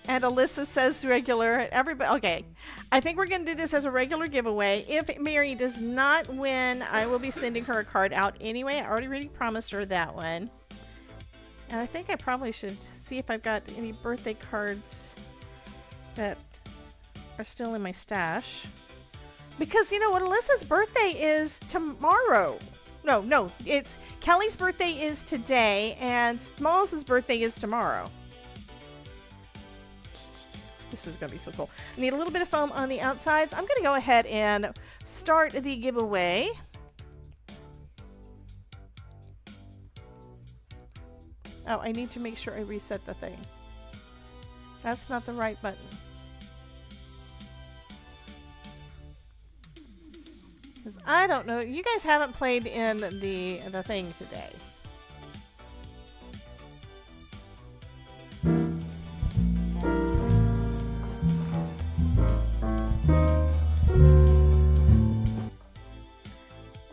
S1: And Alyssa says regular. Everybody, okay. I think we're going to do this as a regular giveaway. If Mary does not win, I will be sending her a card out anyway. I already promised her that one. And I think I probably should see if I've got any birthday cards that are still in my stash. Because you know what? Alyssa's birthday is tomorrow. No. It's Kelly's birthday is today and Smalls' birthday is tomorrow. This is going to be so cool. I need a little bit of foam on the outsides. I'm going to go ahead and start the giveaway. Oh, I need to make sure I reset the thing. That's not the right button. 'Cause I don't know. You guys haven't played in the thing today.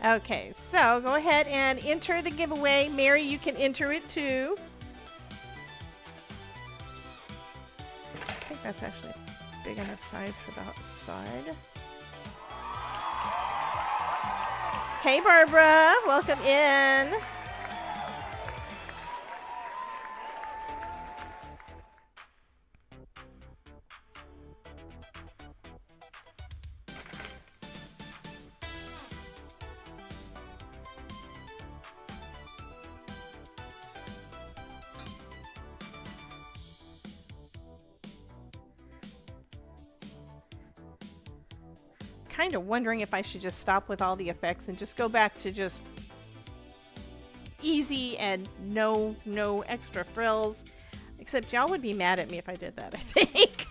S1: Okay, so go ahead and enter the giveaway. Mary, you can enter it too. I think that's actually a big enough size for the outside. Hey, Barbara, welcome in. Kind of wondering if I should just stop with all the effects and just go back to just easy and no extra frills. Except y'all would be mad at me if I did that, I think.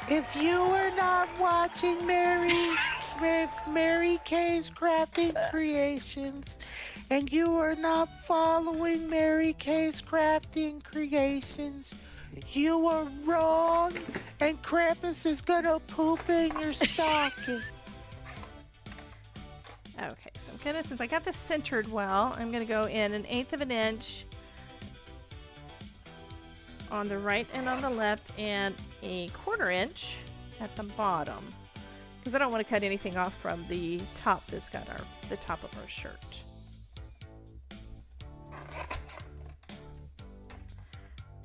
S3: If you are not watching Mary K's Crafting Creations, and you are not following Mary K's Crafting Creations, you are wrong, and Krampus is gonna poop in your stocking.
S1: Okay, so I'm gonna, since I got this centered well, I'm gonna go in 1/8 of an inch on the right and on the left, and 1/4 inch at the bottom, because I don't want to cut anything off from the top that's got the top of our shirt.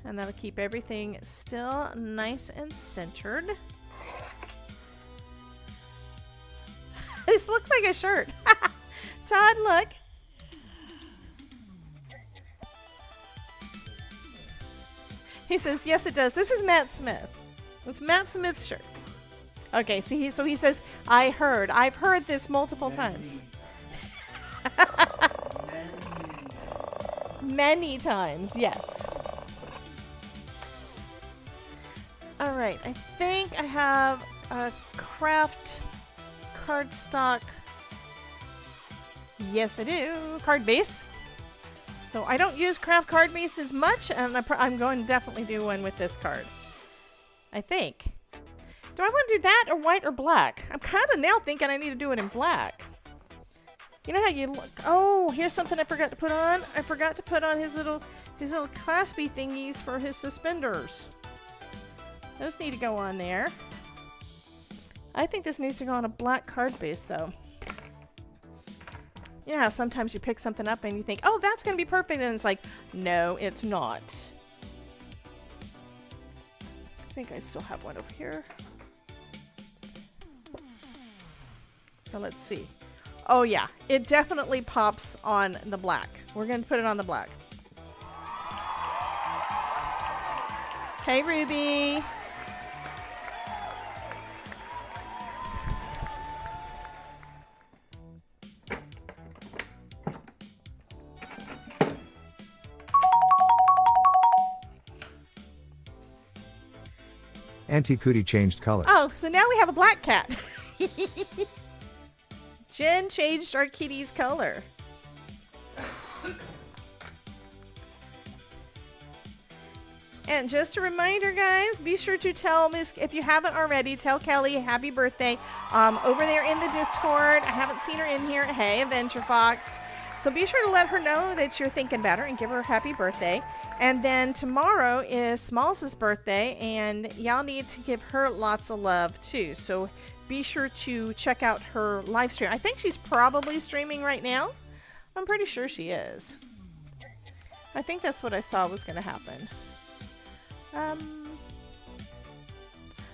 S1: And that'll keep everything still nice and centered. This looks like a shirt. Todd, look. He says, yes, it does. This is Matt Smith. It's Matt Smith's shirt. Okay, so he says, I've heard this multiple times. Many times, yes. All right, I think I have a craft cardstock. Yes, I do. Card base. So I don't use craft card base as much, and I'm going to definitely do one with this card. I think. Do I want to do that or white or black? I'm kind of now thinking I need to do it in black. You know how you look? Oh, here's something I forgot to put on. I forgot to put on his little claspy thingies for his suspenders. Those need to go on there. I think this needs to go on a black card base, though. You know how sometimes you pick something up and you think, oh, that's going to be perfect, and it's like, no, it's not. I think I still have one over here. So let's see. Oh, yeah, it definitely pops on the black. We're going to put it on the black. Hey, Ruby.
S5: Auntie Cootie changed colors.
S1: Oh, so now we have a black cat. Jen changed our kitty's color. And just a reminder, guys, be sure to tell Miss, if you haven't already, tell Kelly happy birthday over there in the Discord. I haven't seen her in here. Hey, Adventure Fox. So be sure to let her know that you're thinking about her and give her a happy birthday. And then tomorrow is Smalls' birthday, and y'all need to give her lots of love too. So be sure to check out her live stream. I think she's probably streaming right now. I'm pretty sure she is. I think that's what I saw was going to happen.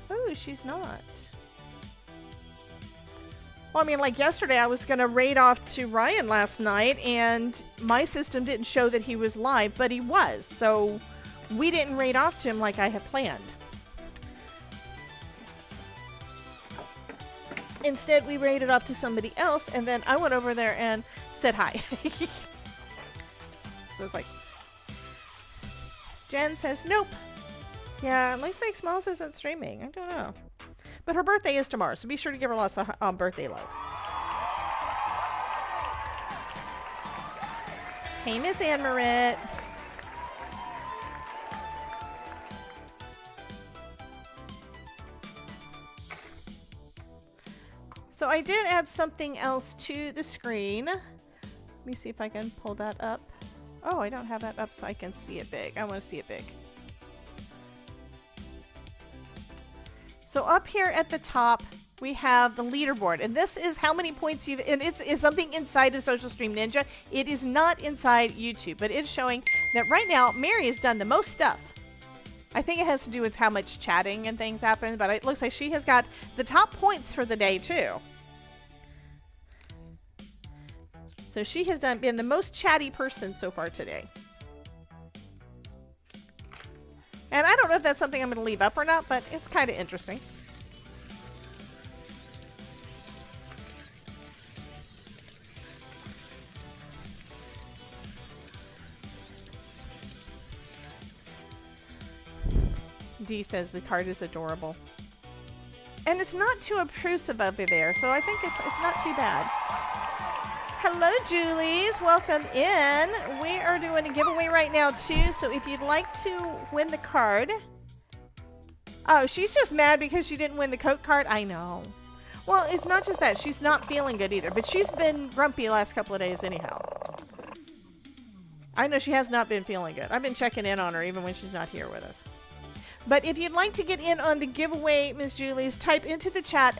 S1: Oh, she's not. Well, I mean, like yesterday, I was going to raid off to Ryan last night, and my system didn't show that he was live, but he was. So we didn't raid off to him like I had planned. Instead, we raided off to somebody else, and then I went over there and said hi. So it's like, Jen says, nope. Yeah, it looks like Smalls isn't streaming. I don't know. But her birthday is tomorrow, so be sure to give her lots of birthday love. Hey, Miss Anne Marit. So I did add something else to the screen. Let me see if I can pull that up. Oh, I don't have that up so I can see it big. I want to see it big. So up here at the top, we have the leaderboard, and this is how many points you've, and it's something inside of Social Stream Ninja. It is not inside YouTube, but it's showing that right now, Mary has done the most stuff. I think it has to do with how much chatting and things happen, but it looks like she has got the top points for the day too. So she has been the most chatty person so far today. And I don't know if that's something I'm going to leave up or not, but it's kind of interesting. D says the card is adorable. And it's not too obtrusive over there, so I think it's not too bad. Hello, Julies. Welcome in. We are doing a giveaway right now, too. So if you'd like to win the card. Oh, she's just mad because she didn't win the coat card. I know. Well, it's not just that. She's not feeling good either, but she's been grumpy the last couple of days anyhow. I know she has not been feeling good. I've been checking in on her even when she's not here with us. But if you'd like to get in on the giveaway, Miss Julie's, type into the chat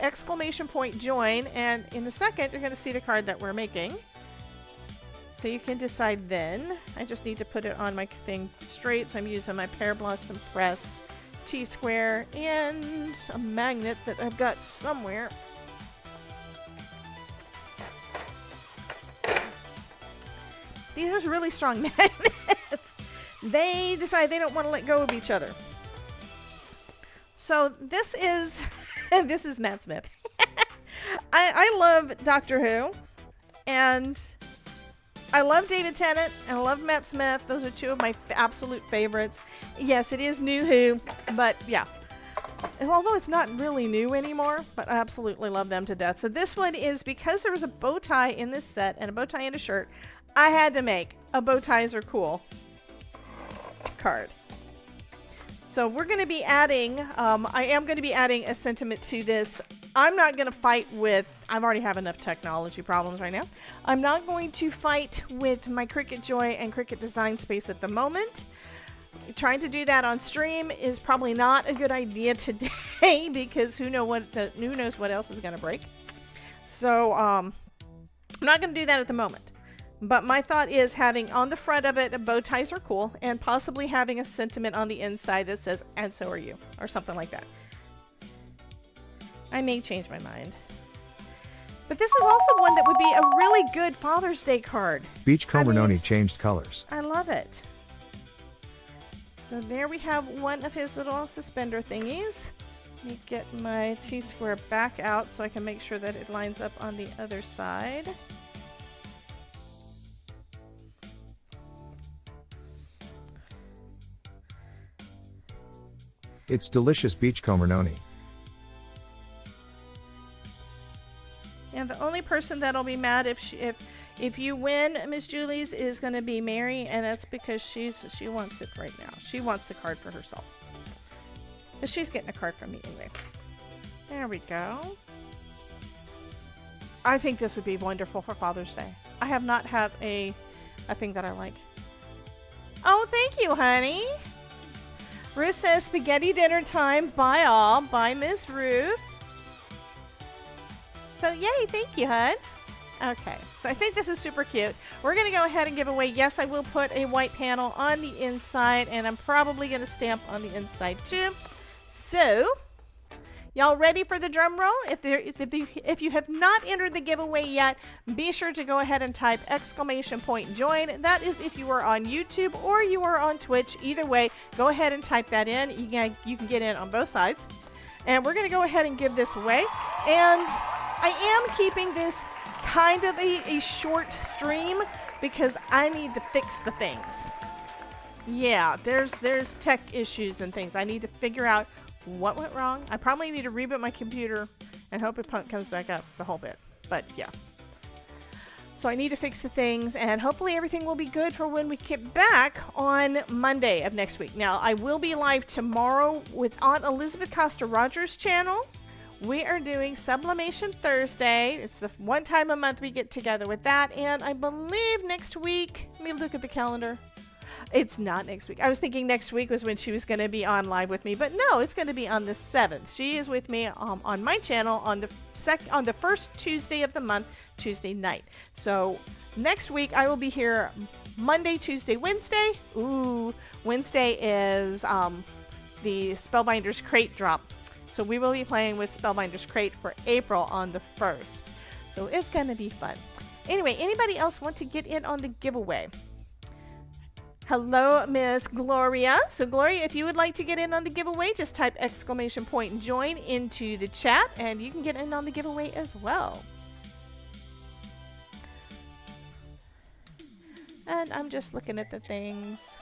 S1: !join, and in a second you're going to see the card that we're making. So you can decide then. I just need to put it on my thing straight, so I'm using my Pear Blossom Press T-square and a magnet that I've got somewhere. These are really strong magnets. They decide they don't want to let go of each other. So this is this is Matt Smith. I love Doctor Who, and I love David Tennant, and I love Matt Smith. Those are two of my absolute favorites. Yes, it is New Who, but yeah. Although it's not really new anymore, but I absolutely love them to death. So this one is because there was a bow tie in this set and a bow tie and a shirt, I had to make a BOWTIES Are Cool card. So we're going to be adding, I am going to be adding a sentiment to this. I'm not going to fight with, I already have enough technology problems right now. I'm not going to fight with my Cricut Joy and Cricut Design Space at the moment. Trying to do that on stream is probably not a good idea today because who knows what else is going to break. So I'm not going to do that at the moment. But my thought is having on the front of it, BOWTIES Are Cool, and possibly having a sentiment on the inside that says, and so are you, or something like that. I may change my mind. But this is also one that would be a really good Father's Day card.
S5: Beachcomber Noni changed colors.
S1: I love it. So there we have one of his little suspender thingies. Let me get my T-square back out so I can make sure that it lines up on the other side.
S5: It's delicious Beachcomber Noni.
S1: And the only person that'll be mad if you win, Miss Julie's, is going to be Mary, and that's because she wants it right now. She wants the card for herself. But she's getting a card from me anyway. There we go. I think this would be wonderful for Father's Day. I have not had a thing that I like. Oh, thank you, honey. Ruth says, spaghetti dinner time, bye all, bye Miss Ruth. So yay, thank you, hon. Okay, so I think this is super cute. We're going to go ahead and give away, yes, I will put a white panel on the inside, and I'm probably going to stamp on the inside too. So, y'all ready for the drum roll? If you have not entered the giveaway yet, be sure to go ahead and type !join. That is if you are on YouTube or you are on Twitch. Either way, go ahead and type that in. You can get in on both sides. And we're going to go ahead and give this away. And I am keeping this kind of a short stream because I need to fix the things. Yeah, there's tech issues and things. I need to figure out what went wrong. I probably need to reboot my computer and hope it comes back up the whole bit. But yeah. So I need to fix the things, and hopefully everything will be good for when we get back on Monday of next week. Now, I will be live tomorrow with Aunt Elizabeth Costa Rogers' channel. We are doing Sublimation Thursday. It's the one time a month we get together with that. And I believe next week, let me look at the calendar. It's not next week. I was thinking next week was when she was going to be on live with me, but no, it's going to be on the 7th. She is with me on my channel on the first Tuesday of the month, Tuesday night. So next week I will be here Monday, Tuesday, Wednesday. Ooh, Wednesday is the Spellbinders crate drop. So we will be playing with Spellbinders crate for April on the 1st. So it's going to be fun. Anyway, anybody else want to get in on the giveaway? Hello, Miss Gloria. So Gloria, if you would like to get in on the giveaway, just type !join into the chat and you can get in on the giveaway as well. And I'm just looking at the things.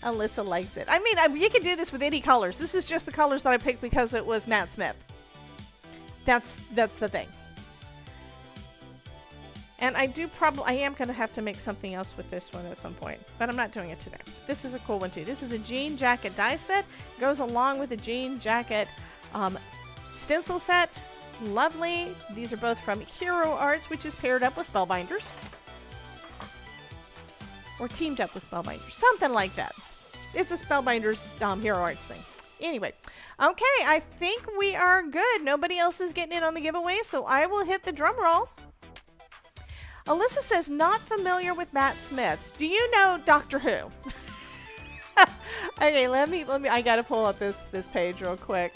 S1: Alyssa likes it. I mean, you can do this with any colors. This is just the colors that I picked because it was Matt Smith. That's the thing. And I am going to have to make something else with this one at some point, but I'm not doing it today. This is a cool one too. This is a jean jacket die set. Goes along with the jean jacket stencil set. Lovely. These are both from Hero Arts, which is paired up with Spellbinders. Or teamed up with Spellbinders. Something like that. It's a Spellbinders Hero Arts thing. Anyway. Okay, I think we are good. Nobody else is getting in on the giveaway, so I will hit the drum roll. Alyssa says, not familiar with Matt Smith. Do you know Doctor Who? Okay, let me, I gotta pull up this page real quick.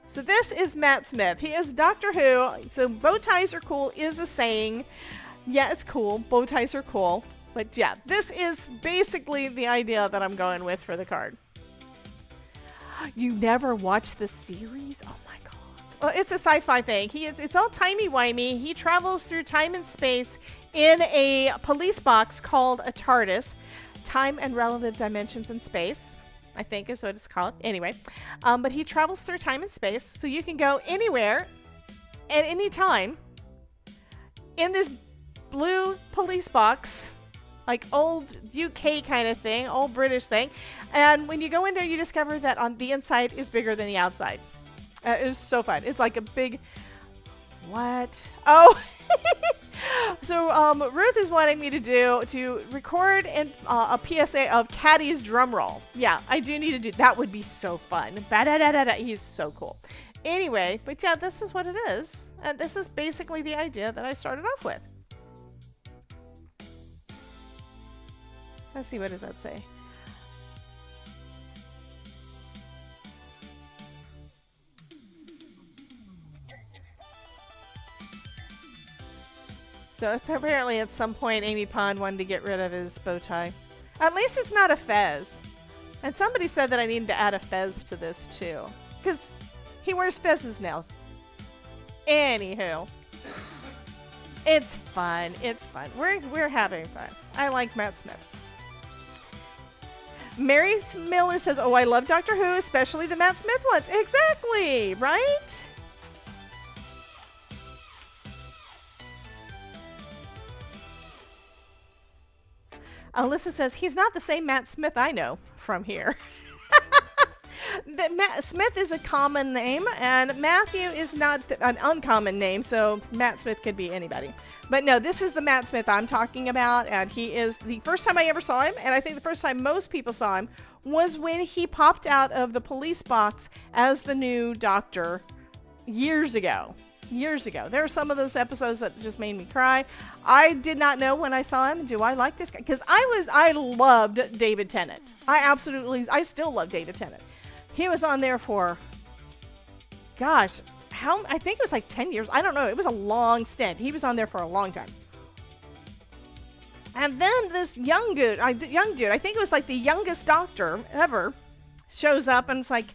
S1: So this is Matt Smith. He is Doctor Who. So bow ties are cool is a saying. Yeah, it's cool. Bow ties are cool. But yeah, this is basically the idea that I'm going with for the card. You never watched the series? Oh my god. Well, it's a sci-fi thing. It's all timey-wimey. He travels through time and space in a police box called a TARDIS. Time and Relative Dimensions in Space, I think is what it's called. Anyway, but he travels through time and space, so you can go anywhere at any time in this blue police box, like old UK kind of thing, old British thing. And when you go in there, you discover that on the inside is bigger than the outside. It's so fun. It's like a big... What? Oh! So Ruth is wanting me to record a PSA of Caddy's drum roll. Yeah, I do need to do that. Would be so fun. Ba-da-da-da-da. He's so cool. Anyway, but yeah, this is what it is. And this is basically the idea that I started off with. Let's see, what does that say? So apparently at some point Amy Pond wanted to get rid of his bow tie. At least it's not a fez. And somebody said that I needed to add a fez to this too. Because he wears fezzes now. Anywho. It's fun. It's fun. We're having fun. I like Matt Smith. Mary Miller says, oh, I love Doctor Who, especially the Matt Smith ones. Exactly, right? Alyssa says, he's not the same Matt Smith I know from here. Matt Smith is a common name, and Matthew is not an uncommon name, so Matt Smith could be anybody. But no, this is the Matt Smith I'm talking about, and he is the first time I ever saw him, and I think the first time most people saw him was when he popped out of the police box as the new Doctor years ago. Years ago. There are some of those episodes that just made me cry. I did not know when I saw him, do I like this guy? Because I loved David Tennant. I still love David Tennant. He was on there for, gosh, I think it was like 10 years. I don't know. It was a long stint. He was on there for a long time. And then this young dude, I think it was like the youngest Doctor ever, shows up, and it's like,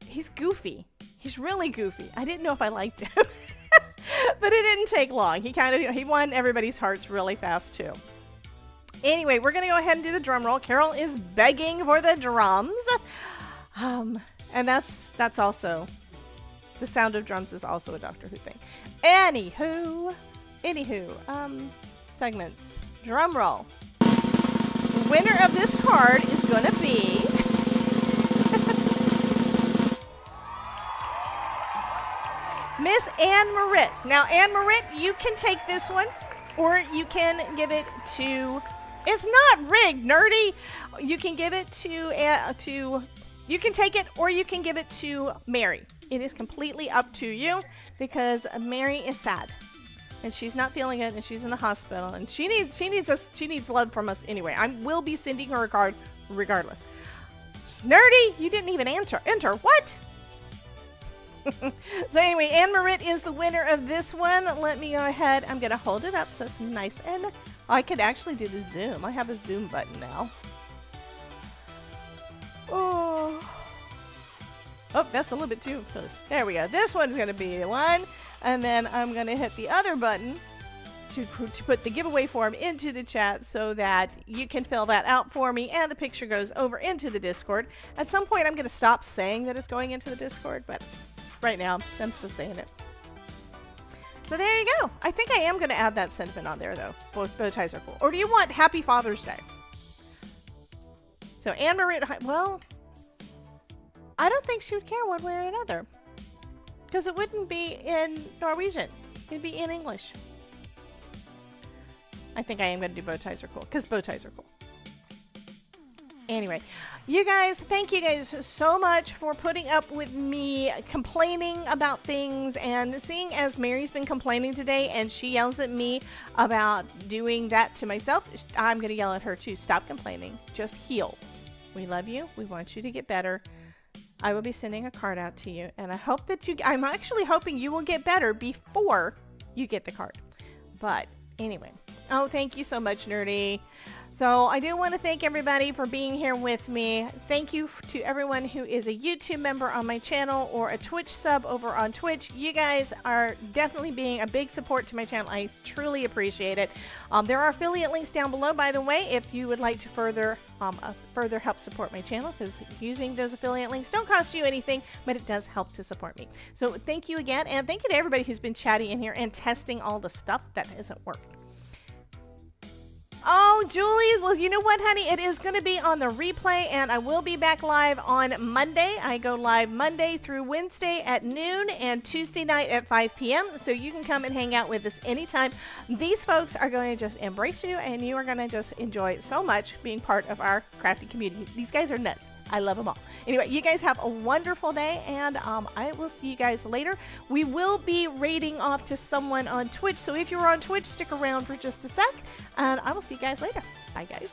S1: he's goofy. He's really goofy. I didn't know if I liked him. But it didn't take long. He won everybody's hearts really fast too. Anyway, we're going to go ahead and do the drum roll. Carol is begging for the drums. And that's also, the sound of drums is also a Doctor Who thing. Anywho, segments. Drum roll. The winner of this card is going to be Miss Anne Marit. Now, Anne Marit, you can take this one, or you can give it to, it's not rigged, nerdy. You can give it to, you can take it, or you can give it to Mary. It is completely up to you, because Mary is sad, and she's not feeling it, and she's in the hospital, and she needs love from us anyway. I will be sending her a card regardless. Nerdy, you didn't even enter. What? So anyway, Anne Marit is the winner of this one. Let me go ahead. I'm going to hold it up so it's nice, and I could actually do the zoom. I have a zoom button now. Oh, that's a little bit too close. There we go. This one's going to be the one, and then I'm going to hit the other button to put the giveaway form into the chat so that you can fill that out for me, and the picture goes over into the Discord. At some point, I'm going to stop saying that it's going into the Discord, but right now, I'm still saying it. So there you go. I think I am going to add that sentiment on there, though. Both bow ties are cool. Or do you want Happy Father's Day? So Anne Marie, well, I don't think she would care one way or another. Because it wouldn't be in Norwegian. It'd be in English. I think I am going to do bow ties are cool. Because bow ties are cool. Anyway, you guys, thank you guys so much for putting up with me complaining about things, and seeing as Mary's been complaining today and she yells at me about doing that to myself, I'm going to yell at her too. Stop complaining. Just heal. We love you. We want you to get better. I will be sending a card out to you, and I hope that I'm actually hoping you will get better before you get the card. But anyway, oh, thank you so much, Nerdy. So I do want to thank everybody for being here with me. Thank you to everyone who is a YouTube member on my channel or a Twitch sub over on Twitch. You guys are definitely being a big support to my channel. I truly appreciate it. There are affiliate links down below, by the way, if you would like to further help support my channel, because using those affiliate links don't cost you anything, but it does help to support me. So thank you again, and thank you to everybody who's been chatting in here and testing all the stuff that hasn't worked. Oh, Julie, well, you know what, honey? It is going to be on the replay, and I will be back live on Monday. I go live Monday through Wednesday at noon and Tuesday night at 5 p.m., so you can come and hang out with us anytime. These folks are going to just embrace you, and you are going to just enjoy so much being part of our crafting community. These guys are nuts. I love them all. Anyway, you guys have a wonderful day, and I will see you guys later. We will be raiding off to someone on Twitch, so if you're on Twitch, stick around for just a sec, and I will see you guys later. Bye, guys.